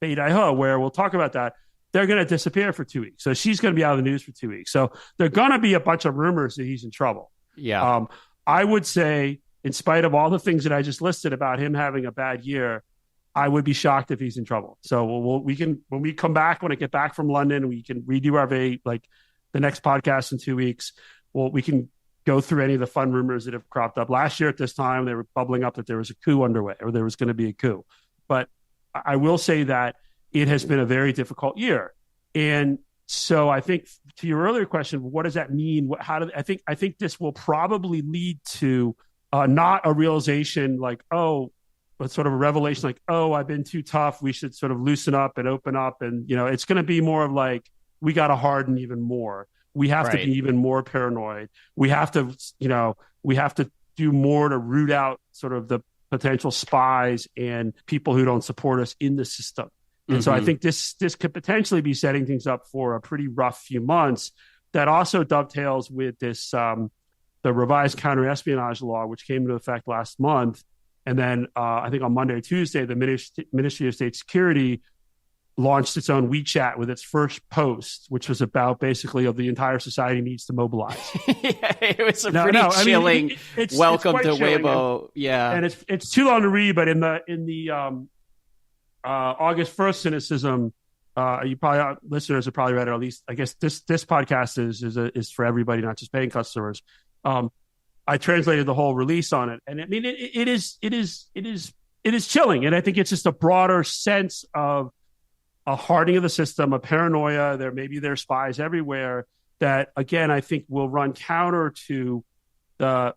北戴河, where we'll talk about that. They're going to disappear for 2 weeks. So she's going to be out of the news for 2 weeks. So there are going to be a bunch of rumors that he's in trouble. Yeah. I would say, in spite of all the things that I just listed about him having a bad year, I would be shocked if he's in trouble. So when we come back, when I get back from London, we can redo our the next podcast in 2 weeks. We can go through any of the fun rumors that have cropped up. Last year at this time, they were bubbling up that there was a coup underway or there was going to be a coup. But I will say that it has been a very difficult year. And so I think to your earlier question, what does that mean? I think this will probably lead to not a realization like, but sort of a revelation like, I've been too tough. We should sort of loosen up and open up. And, it's going to be more of like, we got to harden even more. We have to be even more paranoid. We have to, do more to root out sort of the potential spies and people who don't support us in the system. And so I think this could potentially be setting things up for a pretty rough few months. That also dovetails with this, the revised counter-espionage law, which came into effect last month. And then I think on Monday or Tuesday, the Ministry of State Security launched its own WeChat with its first post, which was about basically of the entire society needs to mobilize. It was a pretty chilling welcome to Weibo. Yeah. And it's too long to read, but in the August 1st cynicism, listeners have probably read it, or at least I guess this podcast is for everybody, not just paying customers. I translated the whole release on it, and I mean it is chilling, and I think it's just a broader sense of a hardening of the system, a paranoia. There are spies everywhere that, again, I think will run counter to the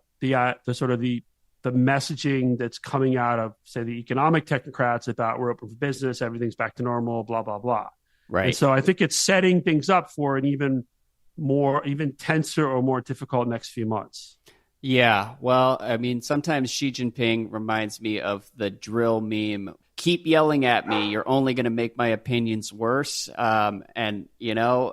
sort of the messaging that's coming out of, say, the economic technocrats about we're open for business, everything's back to normal, blah, blah, blah. Right. And so I think it's setting things up for an even tenser or more difficult next few months. Yeah. Well, I mean, sometimes Xi Jinping reminds me of the drill meme. Keep yelling at me. You're only going to make my opinions worse. And,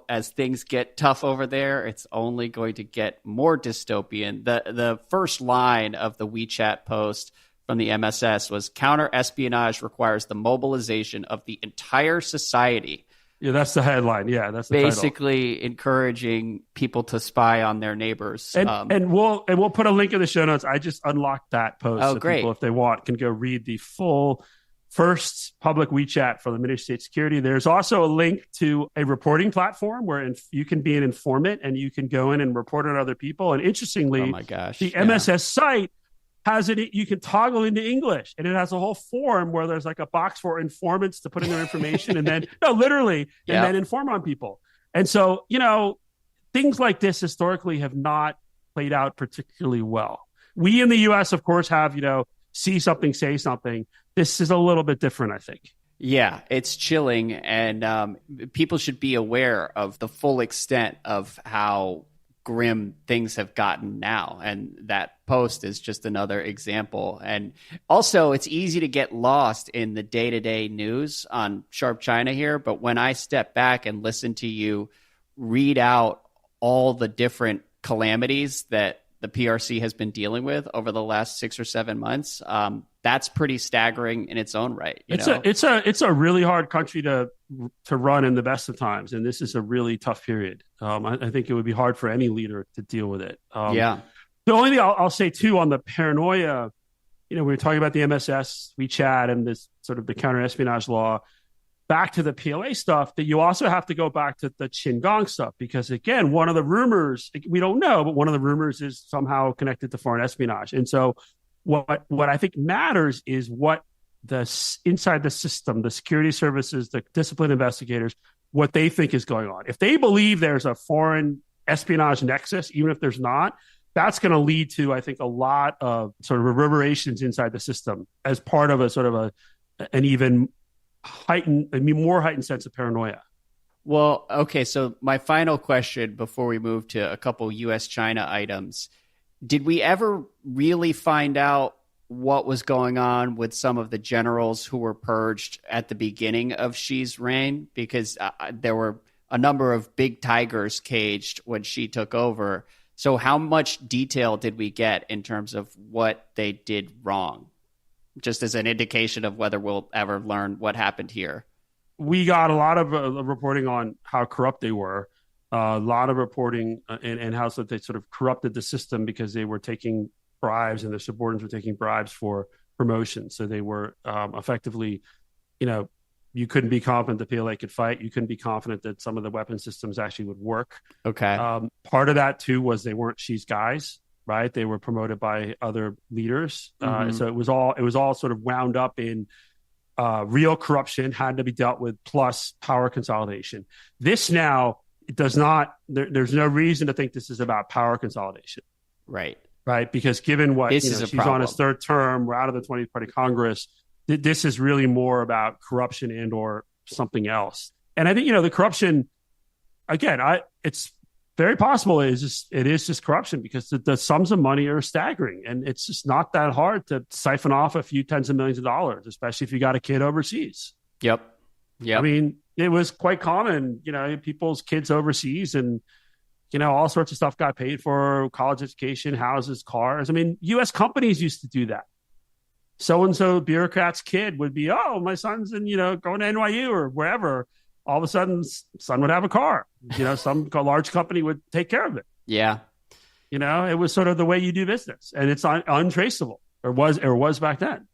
as things get tough over there, it's only going to get more dystopian. The first line of the WeChat post from the MSS was, counter-espionage requires the mobilization of the entire society. Yeah, that's the headline. Yeah, that's the basically title. Encouraging people to spy on their neighbors. And we'll put a link in the show notes. I just unlocked that post. Oh, so great. People, if they want, can go read the full first public WeChat from the Ministry of State Security. There's also a link to a reporting platform where you can be an informant and you can go in and report on other people. And interestingly, the MSS site has it. You can toggle into English, and it has a whole form where there's like a box for informants to put in their information, and then then inform on people. And so, things like this historically have not played out particularly well. We in the U.S., of course, have see something, say something. This is a little bit different, I think. Yeah, it's chilling, and people should be aware of the full extent of how grim things have gotten now. And that post is just another example. And also, it's easy to get lost in the day-to-day news on Sharp China here. But when I step back and listen to you read out all the different calamities that the PRC has been dealing with over the last 6 or 7 months, that's pretty staggering in its own right. It's a really hard country to run in the best of times, and this is a really tough period. I think it would be hard for any leader to deal with it. The only thing I'll say too on the paranoia, we were talking about the MSS WeChat and this sort of the counter-espionage law. Back to the PLA stuff, that you also have to go back to the Qinggang stuff, because again, one of the rumors, we don't know, but one of the rumors is somehow connected to foreign espionage. And so what I think matters is what inside the system, the security services, the disciplined investigators, what they think is going on. If they believe there's a foreign espionage nexus, even if there's not, that's going to lead to, I think, a lot of sort of reverberations inside the system as part of a sort of an even more heightened sense of paranoia. Well, okay, so my final question before we move to a couple U.S.-China items. Did we ever really find out what was going on with some of the generals who were purged at the beginning of Xi's reign? Because there were a number of big tigers caged when Xi took over. So how much detail did we get in terms of what they did wrong? Just as an indication of whether we'll ever learn what happened here. We got a lot of reporting on how corrupt they were, a lot of reporting and how they sort of corrupted the system because they were taking bribes and their subordinates were taking bribes for promotion. So they were effectively, you couldn't be confident the PLA could fight. You couldn't be confident that some of the weapon systems actually would work. Okay. Part of that, too, was they weren't Xi's guys, right? They were promoted by other leaders. So it was all sort of wound up in real corruption had to be dealt with, plus power consolidation. This now, it does not, there's no reason to think this is about power consolidation. Right. Right? Because given what, she's on his third term, we're out of the 20th Party Congress, this is really more about corruption and or something else. And I think, the corruption, again, it's very possible it is just corruption because the sums of money are staggering. And it's just not that hard to siphon off a few tens of millions of dollars, especially if you got a kid overseas. Yep. I mean, it was quite common, people's kids overseas and, all sorts of stuff got paid for: college education, houses, cars. I mean, U.S. companies used to do that. So-and-so bureaucrat's kid would be, my son's in, going to NYU or wherever. All of a sudden, son would have a car. Some large company would take care of it. Yeah. It was sort of the way you do business. And it's untraceable, or was back then.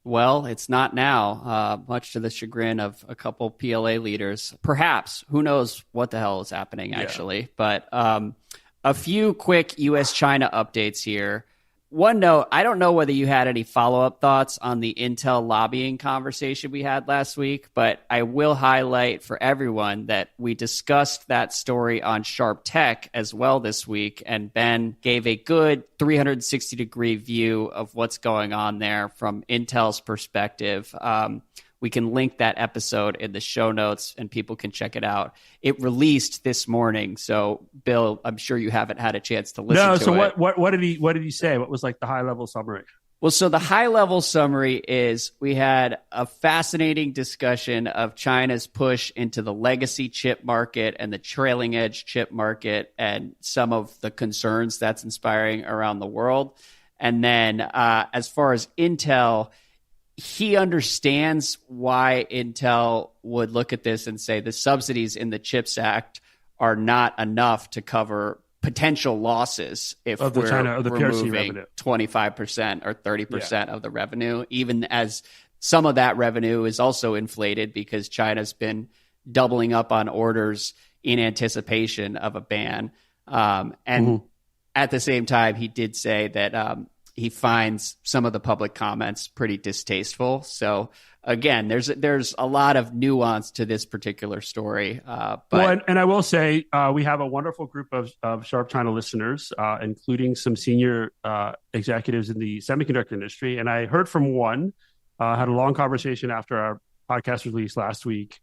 Well, it's not now, much to the chagrin of a couple PLA leaders. Perhaps. Who knows what the hell is happening, actually. Yeah. But a few quick U.S.-China updates here. One note, I don't know whether you had any follow-up thoughts on the Intel lobbying conversation we had last week, but I will highlight for everyone that we discussed that story on Sharp Tech as well this week, and Ben gave a good 360-degree view of what's going on there from Intel's perspective. We can link that episode in the show notes and people can check it out. It released this morning. So, Bill, I'm sure you haven't had a chance to listen to it. No, so what did he say? What was like the high-level summary? Well, so the high-level summary is we had a fascinating discussion of China's push into the legacy chip market and the trailing-edge chip market and some of the concerns that's inspiring around the world. And then as far as Intel, he understands why Intel would look at this and say the subsidies in the CHIPS Act are not enough to cover potential losses if we're removing 25% or 30% of the revenue, even as some of that revenue is also inflated because China's been doubling up on orders in anticipation of a ban. And at the same time, he did say that he finds some of the public comments pretty distasteful. So again, there's a lot of nuance to this particular story. And I will say we have a wonderful group of Sharp China listeners, including some senior executives in the semiconductor industry. And I heard from one, had a long conversation after our podcast release last week,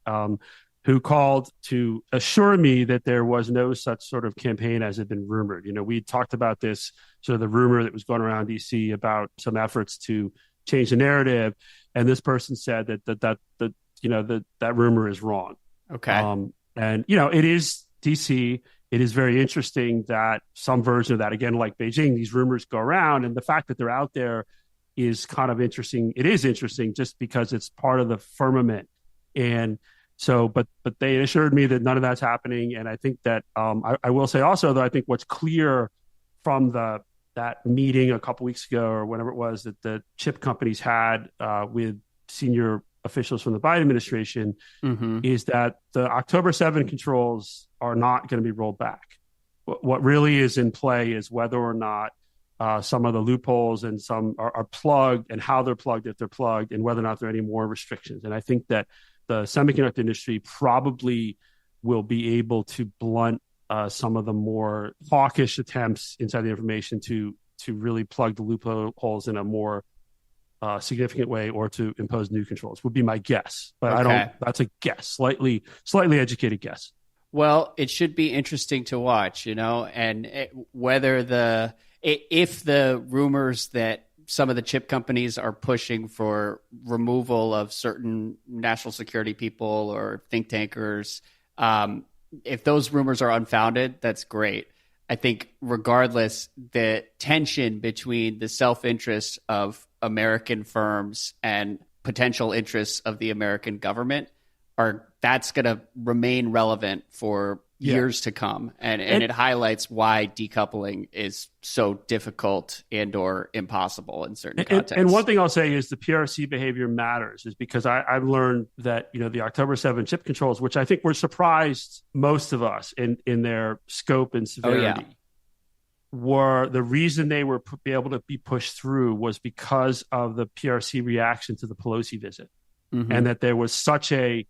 who called to assure me that there was no such sort of campaign as had been rumored. We talked about this, sort of the rumor that was going around DC about some efforts to change the narrative. And this person said that rumor is wrong. Okay. It is DC. It is very interesting that some version of that, again, like Beijing, these rumors go around, and the fact that they're out there is kind of interesting. It is interesting just because it's part of the firmament. And so, but they assured me that none of that's happening. And I think that I will say also, though, I think what's clear from that meeting a couple weeks ago or whenever it was that the chip companies had with senior officials from the Biden administration is that the October 7 controls are not going to be rolled back. What really is in play is whether or not some of the loopholes and some are plugged, and how they're plugged, if they're plugged, and whether or not there are any more restrictions. And I think that the semiconductor industry probably will be able to blunt some of the more hawkish attempts inside the information to really plug the loopholes in a more significant way or to impose new controls would be my guess. But that's a guess, slightly educated guess. Well, it should be interesting to watch, and if the rumors that some of the chip companies are pushing for removal of certain national security people or think tankers, if those rumors are unfounded, that's great. I think regardless, the tension between the self-interest of American firms and potential interests of the American government that's going to remain relevant for years to come. And it highlights why decoupling is so difficult and or impossible in certain contexts. And one thing I'll say is the PRC behavior matters, is because I've learned that, the October 7 chip controls, which I think were surprised most of us in their scope and severity, were the reason they were able to be pushed through was because of the PRC reaction to the Pelosi visit. Mm-hmm. And that there was such a,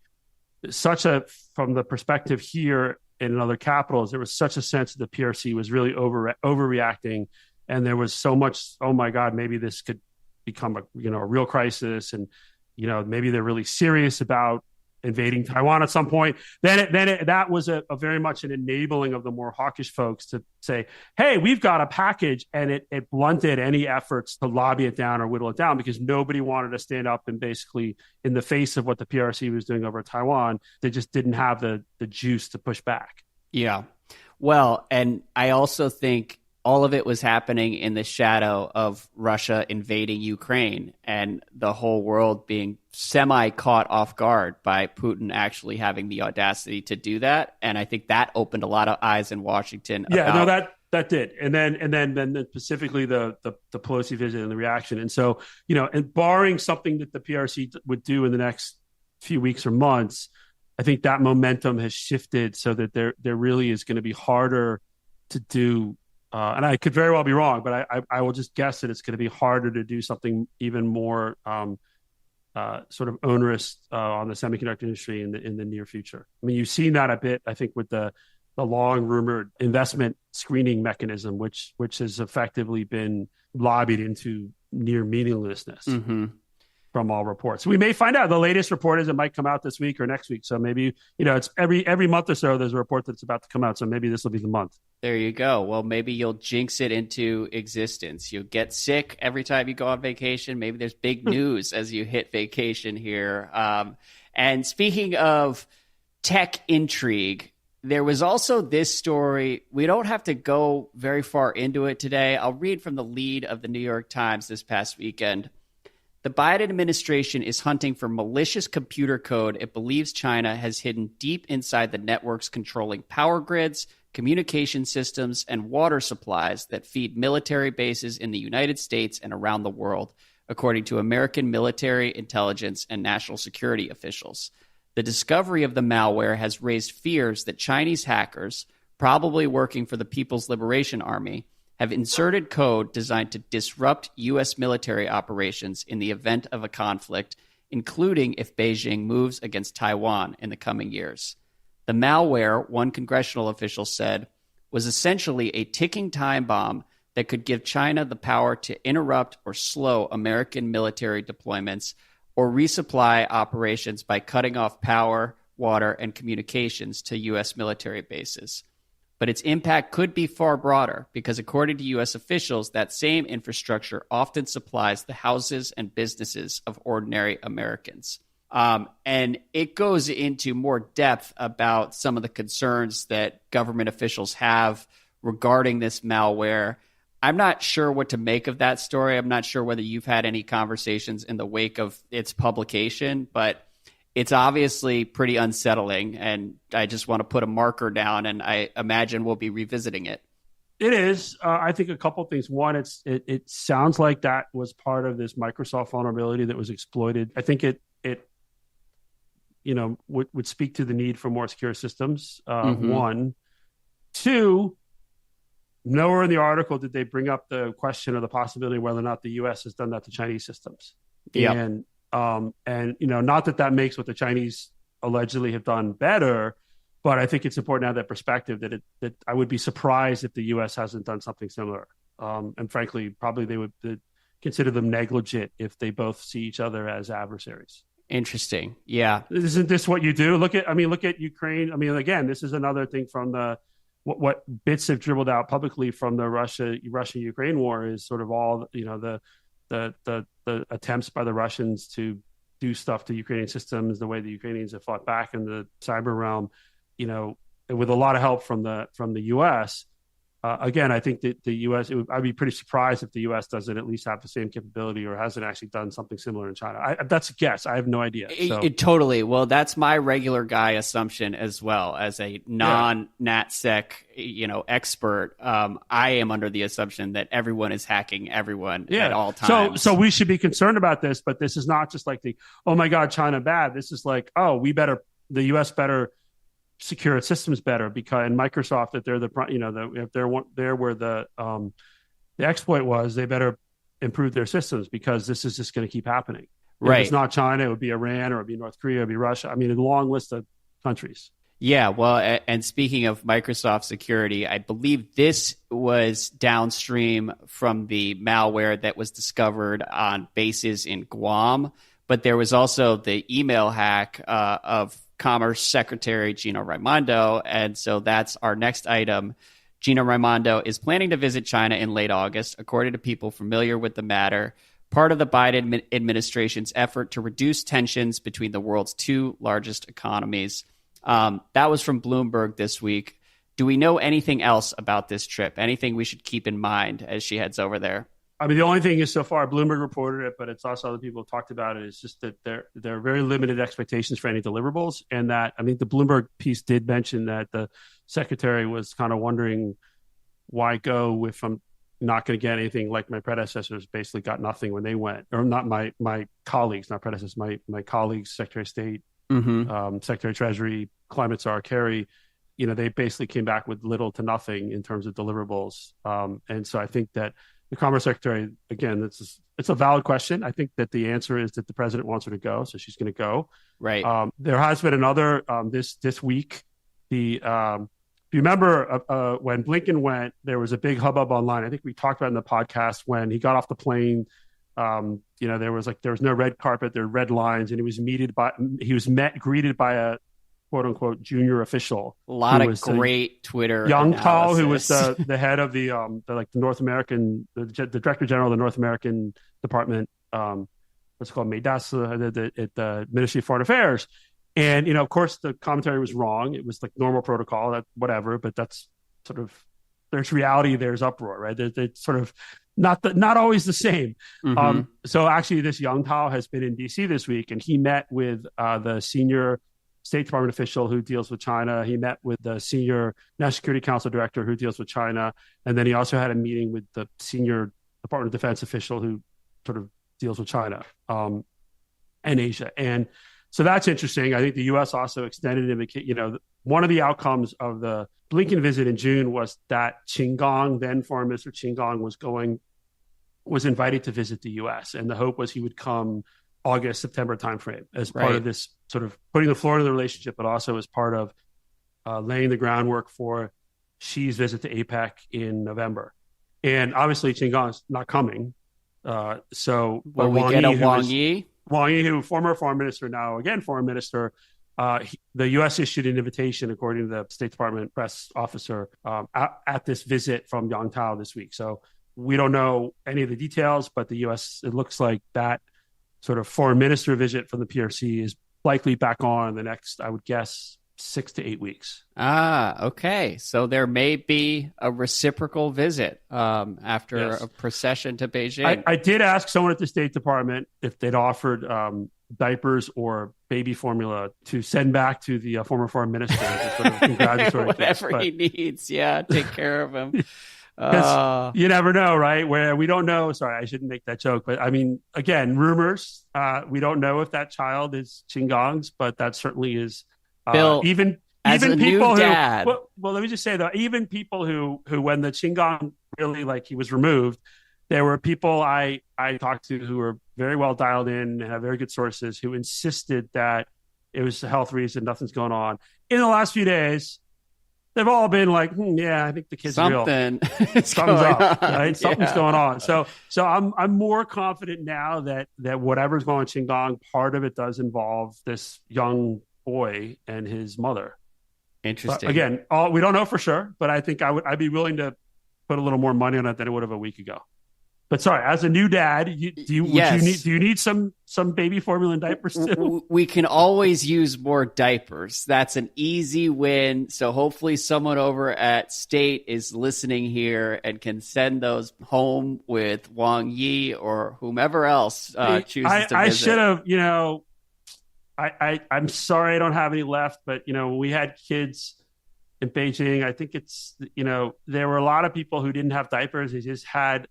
from the perspective here in other capitals, there was such a sense that the PRC was really overreacting, and there was so much, oh my God, maybe this could become a real crisis, and maybe they're really serious about invading Taiwan at some point. That was a very much an enabling of the more hawkish folks to say, hey, we've got a package, and it blunted any efforts to lobby it down or whittle it down, because nobody wanted to stand up and basically, in the face of what the PRC was doing over Taiwan, they just didn't have the juice to push back. Yeah. Well, and I also think all of it was happening in the shadow of Russia invading Ukraine and the whole world being semi-caught off guard by Putin actually having the audacity to do that. And I think that opened a lot of eyes in Washington. That did. And then specifically the Pelosi visit and the reaction. And so, and barring something that the PRC would do in the next few weeks or months, I think that momentum has shifted so that there really is going to be harder to do. And I could very well be wrong, but I will just guess that it's going to be harder to do something even more sort of onerous on the semiconductor industry in the near future. I mean, you've seen that a bit, I think, with the long rumored investment screening mechanism, which has effectively been lobbied into near meaninglessness. Mm-hmm. From all reports. We may find out. The latest report is it might come out this week or next week. So maybe, it's every month or so there's a report that's about to come out. So maybe this will be the month. There you go. Well, maybe you'll jinx it into existence. You'll get sick every time you go on vacation. Maybe there's big news as you hit vacation here. And speaking of tech intrigue, there was also this story. We don't have to go very far into it today. I'll read from the lead of the New York Times this past weekend. The Biden administration is hunting for malicious computer code it believes China has hidden deep inside the networks controlling power grids, communication systems, and water supplies that feed military bases in the United States and around the world, according to American military, intelligence, and national security officials. The discovery of the malware has raised fears that Chinese hackers, probably working for the People's Liberation Army, have inserted code designed to disrupt U.S. military operations in the event of a conflict, including if Beijing moves against Taiwan in the coming years. The malware, one congressional official said, was essentially a ticking time bomb that could give China the power to interrupt or slow American military deployments or resupply operations by cutting off power, water, and communications to U.S. military bases. But its impact could be far broader because, according to U.S. officials, that same infrastructure often supplies the houses and businesses of ordinary Americans. And it goes into more depth about some of the concerns that government officials have regarding this malware. I'm not sure what to make of that story. I'm not sure whether you've had any conversations in the wake of its publication, but it's obviously pretty unsettling, and I just want to put a marker down, and I imagine we'll be revisiting it. It is. I think a couple of things. One, it sounds like that was part of this Microsoft vulnerability that was exploited. I think it would speak to the need for more secure systems. One. Two, nowhere in the article did they bring up the question or the possibility whether or not the U.S. has done that to Chinese systems. Yep. And not that makes what the Chinese allegedly have done better, But I think it's important to have that perspective that I would be surprised if the U.S. hasn't done something similar. And frankly, probably they would consider them negligent if they both see each other as adversaries. Interesting. Yeah. Isn't this what you do? Look at Ukraine. I mean, again, this is another thing from what bits have dribbled out publicly from the Russia-Ukraine war is sort of all, the attempts by the Russians to do stuff to Ukrainian systems, the way the Ukrainians have fought back in the cyber realm, with a lot of help from the U.S. Again, I think that the U.S. I'd be pretty surprised if the U.S. doesn't at least have the same capability or hasn't actually done something similar in China. That's a guess. I have no idea. Totally. Well, that's my regular guy assumption as well. As a non-NatSec, expert, I am under the assumption that everyone is hacking everyone at all times. So we should be concerned about this, but this is not just like oh my God, China bad. This is like, the U.S. better secure its systems better, because in Microsoft, if they're if they're where the exploit was, they better improve their systems, because this is just going to keep happening. Right. If it's not China, it would be Iran, or it would be North Korea, it would be Russia. I mean, a long list of countries. Yeah, well, and speaking of Microsoft security, I believe this was downstream from the malware that was discovered on bases in Guam, but there was also the email hack of Commerce Secretary Gina Raimondo. And so that's our next item. Gina Raimondo is planning to visit China in late August, according to people familiar with the matter, part of the Biden administration's effort to reduce tensions between the world's two largest economies. That was from Bloomberg this week. Do we know anything else about this trip? Anything we should keep in mind as she heads over there? I mean, the only thing is, so far Bloomberg reported it, but it's also other people have talked about it. It's just that there are very limited expectations for any deliverables, and that, I mean, the Bloomberg piece did mention that the secretary was kind of wondering why go if I'm not going to get anything, like my predecessors basically got nothing when they went, or not my colleagues, not predecessors, my colleagues, Secretary of State, Secretary of Treasury, Climate Czar Kerry, they basically came back with little to nothing in terms of deliverables. And so I think that the Commerce Secretary, again, it's a valid question. I think that the answer is that the president wants her to go, so she's going to go. Right. There has been another this week. If you remember when Blinken went, there was a big hubbub online. I think we talked about it in the podcast when he got off the plane. There was no red carpet, there were red lines, and he was greeted by a quote unquote junior official. A lot of great Twitter. Yang Tao, who was the head of the North American, the Director General of the North American Department, what's it called, MEDAS, at the Ministry of Foreign Affairs. And, of course, the commentary was wrong. It was like normal protocol, whatever, but that's sort of, there's reality, there's uproar, right? It's sort of not always the same. So actually, this Yang Tao has been in D.C. this week, and he met with the senior State Department official who deals with China. He met with the senior National Security Council director who deals with China. And then he also had a meeting with the senior Department of Defense official who sort of deals with China and Asia. And so that's interesting. I think the U.S. also extended one of the outcomes of the Blinken visit in June was that Qin Gang, then Foreign Minister Qin Gang, was invited to visit the U.S. And the hope was he would come August, September timeframe as part of this sort of putting the floor to the relationship, but also as part of laying the groundwork for Xi's visit to APEC in November. And obviously, Qin Gang is not coming. So will we get a Wang Yi? Wang Yi, who former foreign minister, now again foreign minister, the U.S. issued an invitation, according to the State Department press officer, at this visit from Yang Tao this week. So we don't know any of the details, but the U.S., it looks like that sort of foreign minister visit from the PRC is likely back on in the next, I would guess, 6 to 8 weeks. Okay. So there may be a reciprocal visit after a procession to Beijing. I did ask someone at the State Department if they'd offered diapers or baby formula to send back to the former foreign minister. Sort of congratulatory Whatever he needs. Yeah, take care of him. Because you never know, right? Where we don't know. Sorry, I shouldn't make that joke. But I mean, again, rumors. We don't know if that child is Qin Gang's, but that certainly is. Bill, even people who, dad. well, let me just say though, even people who when the Qin Gang really he was removed, there were people I talked to who were very well dialed in and have very good sources who insisted that it was a health reason, nothing's going on. In the last few days, they've all been like, yeah, I think the kid's real. Something's up, right? Something's going on. So I'm more confident now that whatever's going on in Qingdong, part of it does involve this young boy and his mother. Interesting. But again, we don't know for sure, but I think I'd be willing to put a little more money on it than I would have a week ago. But sorry, as a new dad, do you need some baby formula and diapers too? We can always use more diapers. That's an easy win. So hopefully someone over at State is listening here and can send those home with Wang Yi or whomever else chooses to visit. I should have, I'm sorry I don't have any left, but when we had kids in Beijing, I think it's, there were a lot of people who didn't have diapers. They just had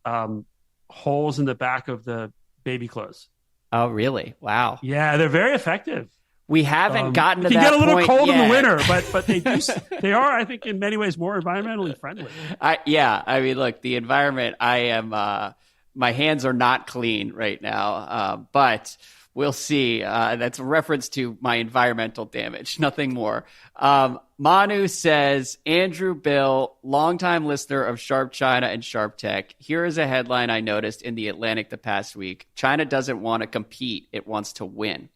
holes in the back of the baby clothes. Oh, really? Wow. Yeah, they're very effective. We haven't gotten to that point. You get a little cold yet. in the winter, but they are, I think, in many ways more environmentally friendly. I mean, look, the environment, my hands are not clean right now, but we'll see. That's a reference to my environmental damage, nothing more. Manu says, Andrew Bill, longtime listener of Sharp China and Sharp Tech. Here is a headline I noticed in The Atlantic the past week. China doesn't want to compete. It wants to win.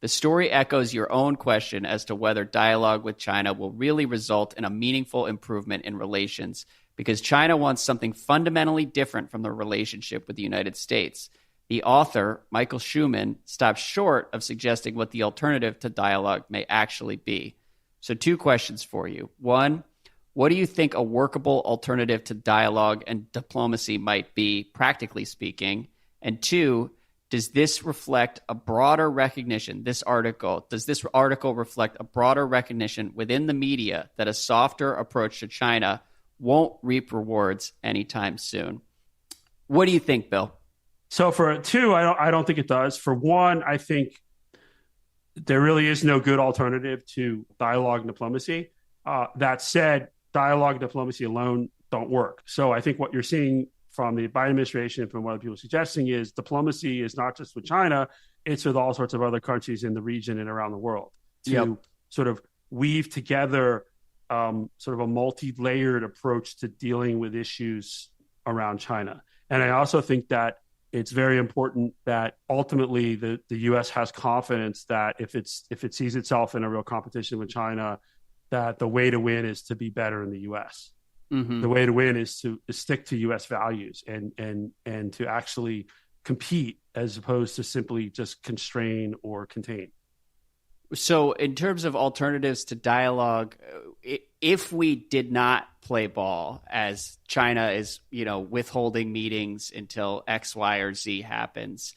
The story echoes your own question as to whether dialogue with China will really result in a meaningful improvement in relations, because China wants something fundamentally different from the relationship with the United States. The author, Michael Schumann, stops short of suggesting what the alternative to dialogue may actually be. So 2 questions for you. 1, what do you think a workable alternative to dialogue and diplomacy might be, practically speaking? And 2, does this reflect a broader recognition, does this article reflect a broader recognition within the media that a softer approach to China won't reap rewards anytime soon? What do you think, Bill? So for 2, I don't think it does. For 1, I think there really is no good alternative to dialogue and diplomacy. That said, dialogue and diplomacy alone don't work. So I think what you're seeing from the Biden administration and from what people are suggesting is diplomacy is not just with China, it's with all sorts of other countries in the region and around the world to sort of weave together sort of a multi-layered approach to dealing with issues around China. And I also think that it's very important that ultimately the U.S. has confidence that if it sees itself in a real competition with China, that the way to win is to be better in the U.S. Mm-hmm. The way to win is to stick to U.S. values and to actually compete as opposed to simply just constrain or contain. So in terms of alternatives to dialogue, if we did not play ball, as China is, withholding meetings until X, Y, or Z happens,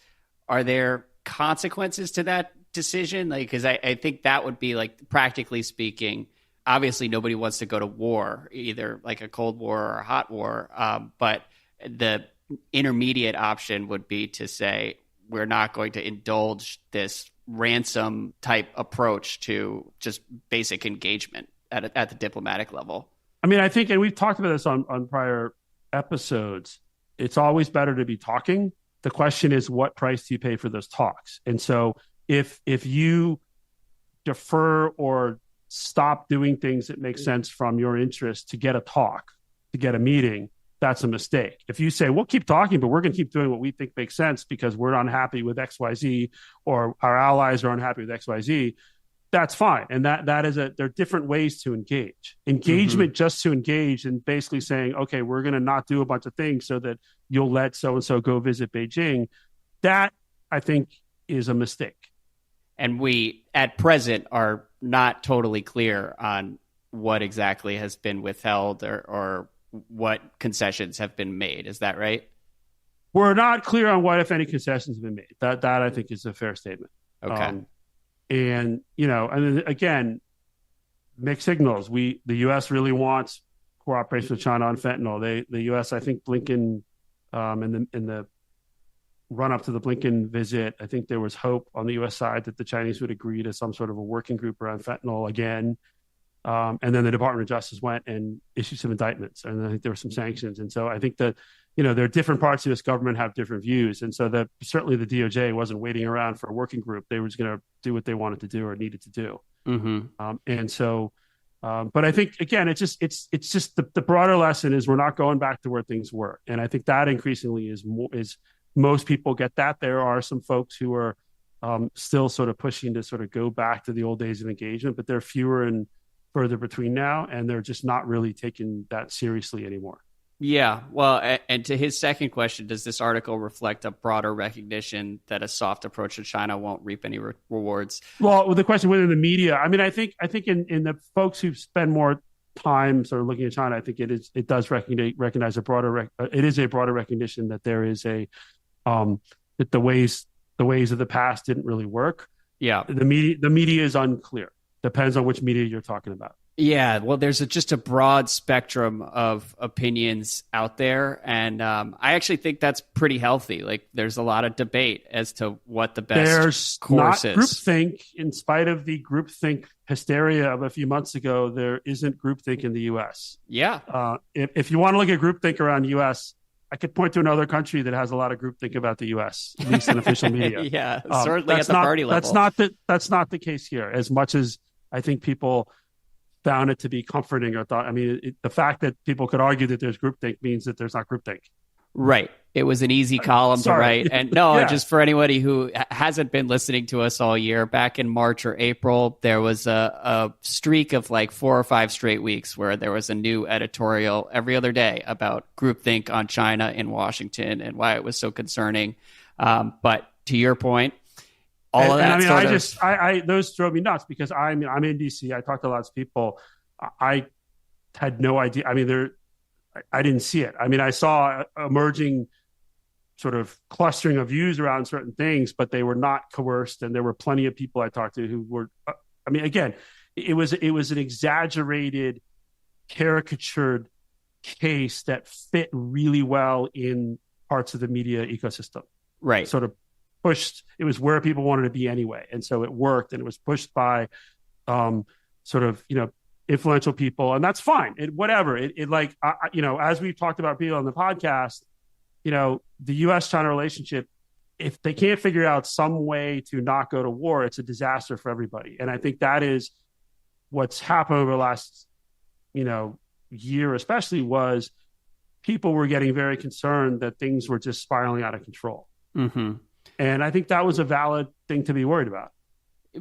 are there consequences to that decision? Because I think that would be, practically speaking, obviously nobody wants to go to war, either like a Cold War or a hot war. But the intermediate option would be to say, we're not going to indulge this ransom type approach to just basic engagement at the diplomatic level. I mean, I think, and we've talked about this on prior episodes, it's always better to be talking. The question is, what price do you pay for those talks? And so if you defer or stop doing things that make sense from your interest to get a talk, to get a meeting, that's a mistake. If you say, we'll keep talking, but we're going to keep doing what we think makes sense because we're unhappy with XYZ or our allies are unhappy with XYZ, that's fine. And there are different ways to engage. Engagement just to engage and basically saying, okay, we're going to not do a bunch of things so that you'll let so-and-so go visit Beijing. That, I think, is a mistake. And we, at present, are not totally clear on what exactly has been withheld or what concessions have been made. Is that right? We're not clear on what, if any, concessions have been made. That I think is a fair statement. Okay. And then again, mixed signals. The U.S. really wants cooperation with China on fentanyl. The U.S., I think Blinken, in the run up to the Blinken visit, I think there was hope on the U.S. side that the Chinese would agree to some sort of a working group around fentanyl again. And then the Department of Justice went and issued some indictments, and I think there were some sanctions. And so I think that there are different parts of this government have different views. And so that certainly the DOJ wasn't waiting around for a working group. They were just going to do what they wanted to do or needed to do. And so, but I think, again, it's just the broader lesson is we're not going back to where things were. And I think that increasingly is most people get that. There are some folks who are still sort of pushing to sort of go back to the old days of engagement, but they're fewer and further between now, and they're just not really taking that seriously anymore. Yeah, well, and to his second question, does this article reflect a broader recognition that a soft approach to China won't reap any rewards? Well, the question within the media, I mean, I think in the folks who spend more time sort of looking at China, I think it does recognize a broader recognition that there is that the ways of the past didn't really work. Yeah, the media is unclear. Depends on which media you're talking about. Yeah, well, there's just a broad spectrum of opinions out there, and I actually think that's pretty healthy. Like, there's a lot of debate as to what the best course is. There's not groupthink. In spite of the groupthink hysteria of a few months ago, there isn't groupthink in the U.S. Yeah. If you want to look at groupthink around the U.S., I could point to another country that has a lot of groupthink about the U.S., at least in official media. Yeah, certainly at the party level. That's not the case here, as much as I think people found it to be comforting or thought. I mean, the fact that people could argue that there's groupthink means that there's not groupthink. Right. It was an easy column to write. And just for anybody who hasn't been listening to us all year, back in March or April, there was a streak of like 4 or 5 straight weeks where there was a new editorial every other day about groupthink on China in Washington and why it was so concerning. But to your point, all of that those drove me nuts because I'm in DC. I talked to lots of people. I had no idea. I mean, I didn't see it. I mean, I saw emerging sort of clustering of views around certain things, but they were not coerced. And there were plenty of people I talked to who were, I mean, again, it was an exaggerated, caricatured case that fit really well in parts of the media ecosystem. Right. Sort of pushed, it was where people wanted to be anyway. And so it worked, and it was pushed by sort of, influential people, and that's fine. As we've talked about people on the podcast, the U.S.-China relationship, if they can't figure out some way to not go to war, it's a disaster for everybody. And I think that is what's happened over the last, year, especially, was people were getting very concerned that things were just spiraling out of control. Mm-hmm. And I think that was a valid thing to be worried about.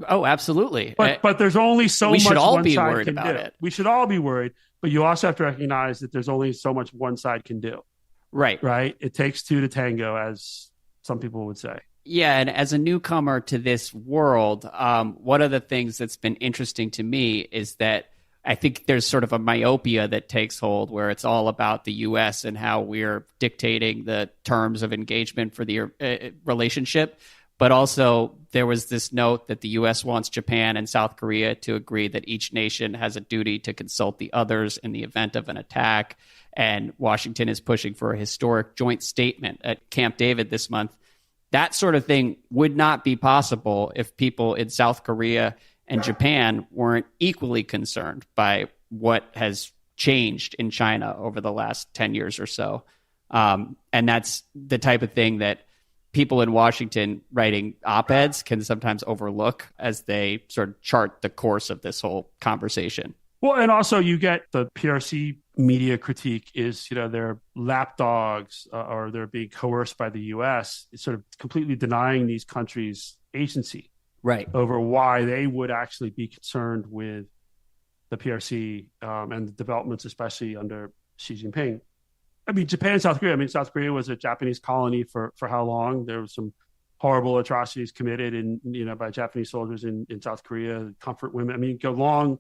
Oh, absolutely. But there's only so much one side can do. We should all be worried about it. We should all be worried, but you also have to recognize that there's only so much one side can do. Right. Right? It takes two to tango, as some people would say. Yeah, and as a newcomer to this world, one of the things that's been interesting to me is that I think there's sort of a myopia that takes hold where it's all about the U.S. and how we're dictating the terms of engagement for the relationship. But also, there was this note that the U.S. wants Japan and South Korea to agree that each nation has a duty to consult the others in the event of an attack. And Washington is pushing for a historic joint statement at Camp David this month. That sort of thing would not be possible if people in South Korea and Japan weren't equally concerned by what has changed in China over the last 10 years or so. And that's the type of thing that people in Washington writing op-eds can sometimes overlook as they sort of chart the course of this whole conversation. Well, and also you get the PRC media critique is, they're lapdogs or they're being coerced by the U.S. It's sort of completely denying these countries agency over why they would actually be concerned with the PRC and the developments, especially under Xi Jinping. I mean, Japan and South Korea. I mean, South Korea was a Japanese colony for how long? There were some horrible atrocities committed by Japanese soldiers in South Korea, comfort women. I mean, go long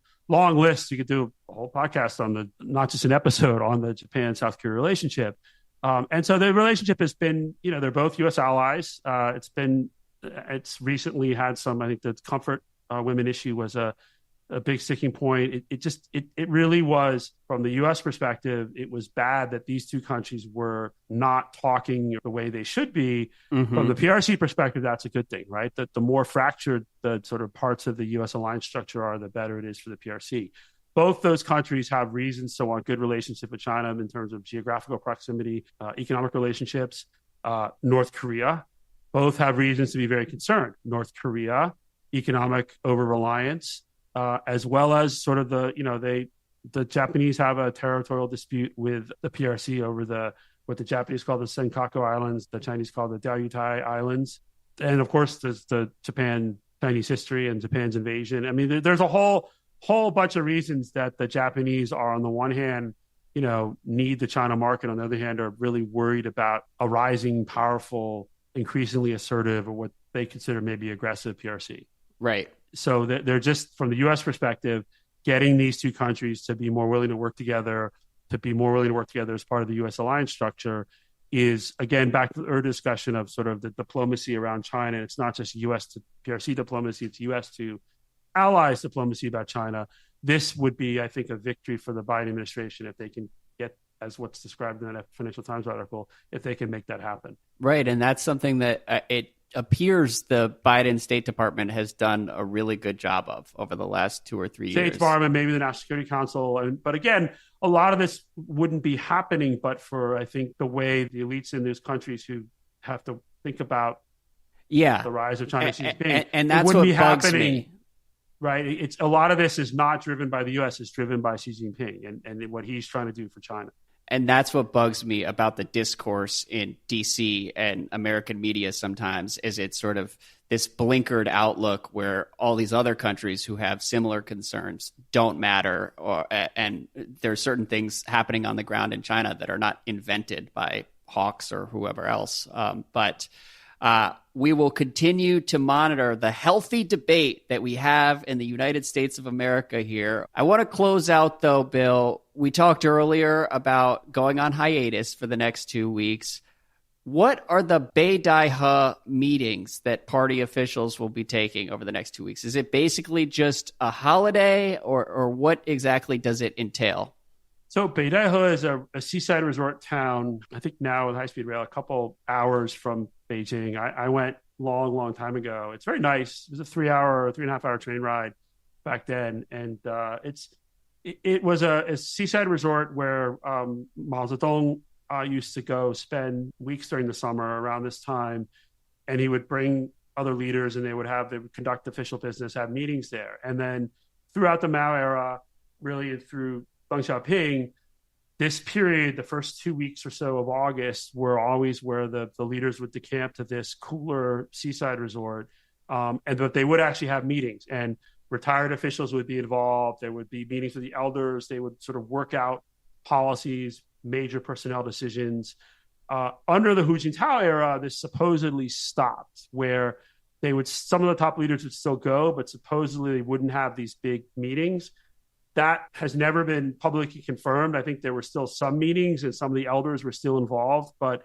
list. You could do a whole podcast on not just an episode on the Japan-South Korea relationship. And so the relationship has been, they're both U.S. allies. It's recently had some, I think the comfort women issue was a big sticking point. It really was, from the U.S. perspective, it was bad that these two countries were not talking the way they should be. Mm-hmm. From the PRC perspective, that's a good thing, right? That the more fractured the sort of parts of the U.S. alliance structure are, the better it is for the PRC. both those countries have reasons to want good relationship with China in terms of geographical proximity, economic relationships. North Korea, both have reasons to be very concerned. North Korea, economic over-reliance, as well as sort of the Japanese have a territorial dispute with the PRC over what the Japanese call the Senkaku Islands, the Chinese call the Diaoyutai Islands. And of course, there's the Japan-Chinese history and Japan's invasion. I mean, there's a whole bunch of reasons that the Japanese are, on the one hand, need the China market. On the other hand, are really worried about a rising, powerful, increasingly assertive, or what they consider maybe aggressive PRC. Right. So they're just, from the U.S. perspective, getting these two countries to be more willing to work together, as part of the U.S. alliance structure is, again, back to our discussion of sort of the diplomacy around China. It's not just U.S. to PRC diplomacy, it's U.S. to allies diplomacy about China. This would be, I think, a victory for the Biden administration if they can get, as what's described in that Financial Times article, if they can make that happen. Right. And that's something that it appears the Biden State Department has done a really good job of over the last 2 or 3 years. State Department, maybe the National Security Council. But again, a lot of this wouldn't be happening but for, I think, the way the elites in those countries who have to think about the rise of China Xi Jinping. And that's what bugs me. Right. It's a lot of this is not driven by the U.S. It's driven by Xi Jinping and what he's trying to do for China. And that's what bugs me about the discourse in D.C. and American media sometimes, is it's sort of this blinkered outlook where all these other countries who have similar concerns don't matter, and there are certain things happening on the ground in China that are not invented by hawks or whoever else. But we will continue to monitor the healthy debate that we have in the United States of America here. I want to close out, though, Bill. We talked earlier about going on hiatus for the next 2 weeks. What are the北戴河meetings that party officials will be taking over the next 2 weeks? Is it basically just a holiday, or what exactly does it entail? So北戴河is a seaside resort town, I think now with high-speed rail, a couple hours from Beijing. I went long time ago. It's very nice. It was a 3.5 hour train ride back then. And it was a seaside resort where Mao Zedong used to go spend weeks during the summer around this time. And he would bring other leaders and they would conduct official business, have meetings there. And then throughout the Mao era, really through Deng Xiaoping, this period, the first 2 weeks or so of August, were always where the leaders would decamp to this cooler seaside resort. But they would actually have meetings, and retired officials would be involved. There would be meetings with the elders. They would sort of work out policies, major personnel decisions. Under the Hu Jintao era, this supposedly stopped, where some of the top leaders would still go, but supposedly they wouldn't have these big meetings. That has never been publicly confirmed. I think there were still some meetings and some of the elders were still involved, but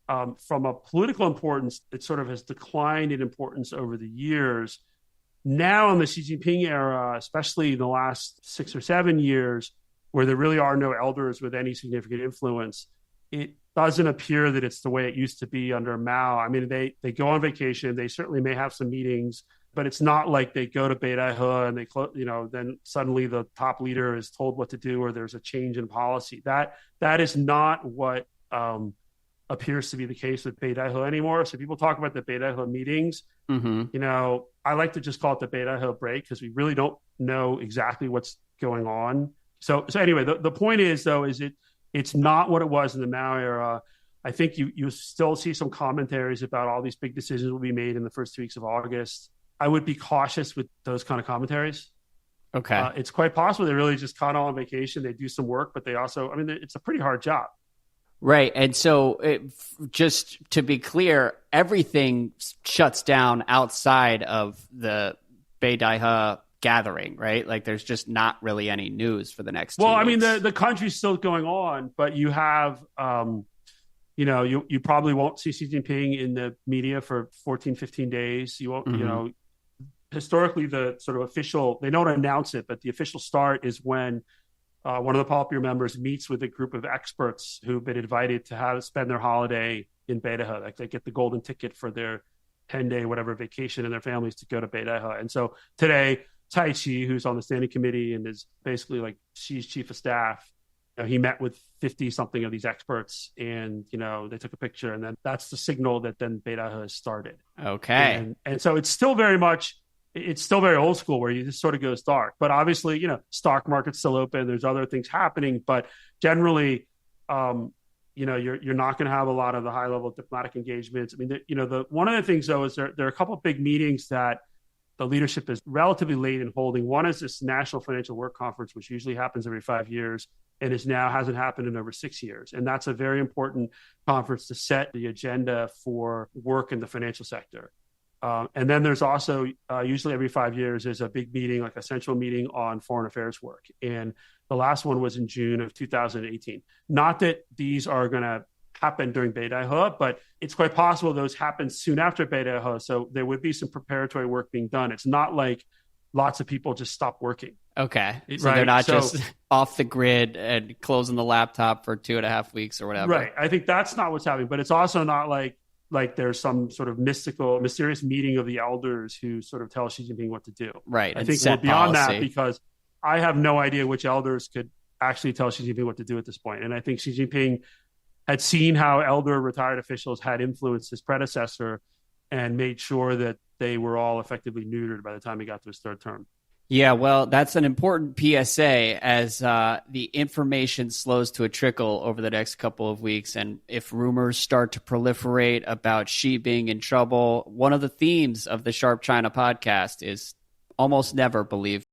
from a political importance, it sort of has declined in importance over the years. Now in the Xi Jinping era, especially in the last 6 or 7 years, where there really are no elders with any significant influence, it doesn't appear that it's the way it used to be under Mao. I mean, they go on vacation. They certainly may have some meetings, but it's not like they go to北戴河and then suddenly the top leader is told what to do or there's a change in policy. That is not what appears to be the case with北戴河anymore. So people talk about the北戴河meetings. Mm-hmm. I like to just call it the北戴河break because we really don't know exactly what's going on. So anyway, the point is, though, it's not what it was in the Mao era. I think you still see some commentaries about all these big decisions will be made in the first 2 weeks of August. I would be cautious with those kind of commentaries. Okay. It's quite possible they really just caught on vacation. They do some work, but they also, it's a pretty hard job. Right. And so just to be clear, everything shuts down outside of the北戴河gathering, right? Like there's just not really any news for the next 2 weeks. The country's still going on, but you have, you probably won't see Xi Jinping in the media for 14, 15 days. You won't, mm-hmm. Historically, the sort of official, they don't announce it, but the official start is when one of the Politburo members meets with a group of experts who've been invited to spend their holiday in北戴河. Like they get the golden ticket for their 10-day whatever vacation and their families to go to北戴河. And so today, Cai Qi, who's on the standing committee and is basically like Xi's chief of staff, he met with 50 something of these experts, and they took a picture, and then that's the signal that then Beidaihe started. Okay. And so it's still very old school, where you just sort of goes dark. But obviously, stock market's still open. There's other things happening, but generally, you're not going to have a lot of the high level diplomatic engagements. I mean, one of the things though is there are a couple of big meetings that the leadership is relatively late in holding. One is this National Financial Work Conference, which usually happens every 5 years, and hasn't happened in over 6 years. And that's a very important conference to set the agenda for work in the financial sector. And then there's also, usually every 5 years, there's a big meeting, like a central meeting on foreign affairs work. And the last one was in June of 2018. Not that these are going to happen during Beidaihe, but it's quite possible those happen soon after Beidaihe. So there would be some preparatory work being done. It's not like lots of people just stop working. Okay. So right? They're not just off the grid and closing the laptop for 2.5 weeks or whatever. Right. I think that's not what's happening, but it's also not like there's some sort of mysterious meeting of the elders who sort of tell Xi Jinping what to do. Right. I think we're beyond that, because I have no idea which elders could actually tell Xi Jinping what to do at this point. And I think Xi Jinping had seen how elder retired officials had influenced his predecessor and made sure that they were all effectively neutered by the time he got to his third term. Yeah, well, that's an important PSA as the information slows to a trickle over the next couple of weeks. And if rumors start to proliferate about Xi being in trouble, one of the themes of the Sharp China podcast is almost never believe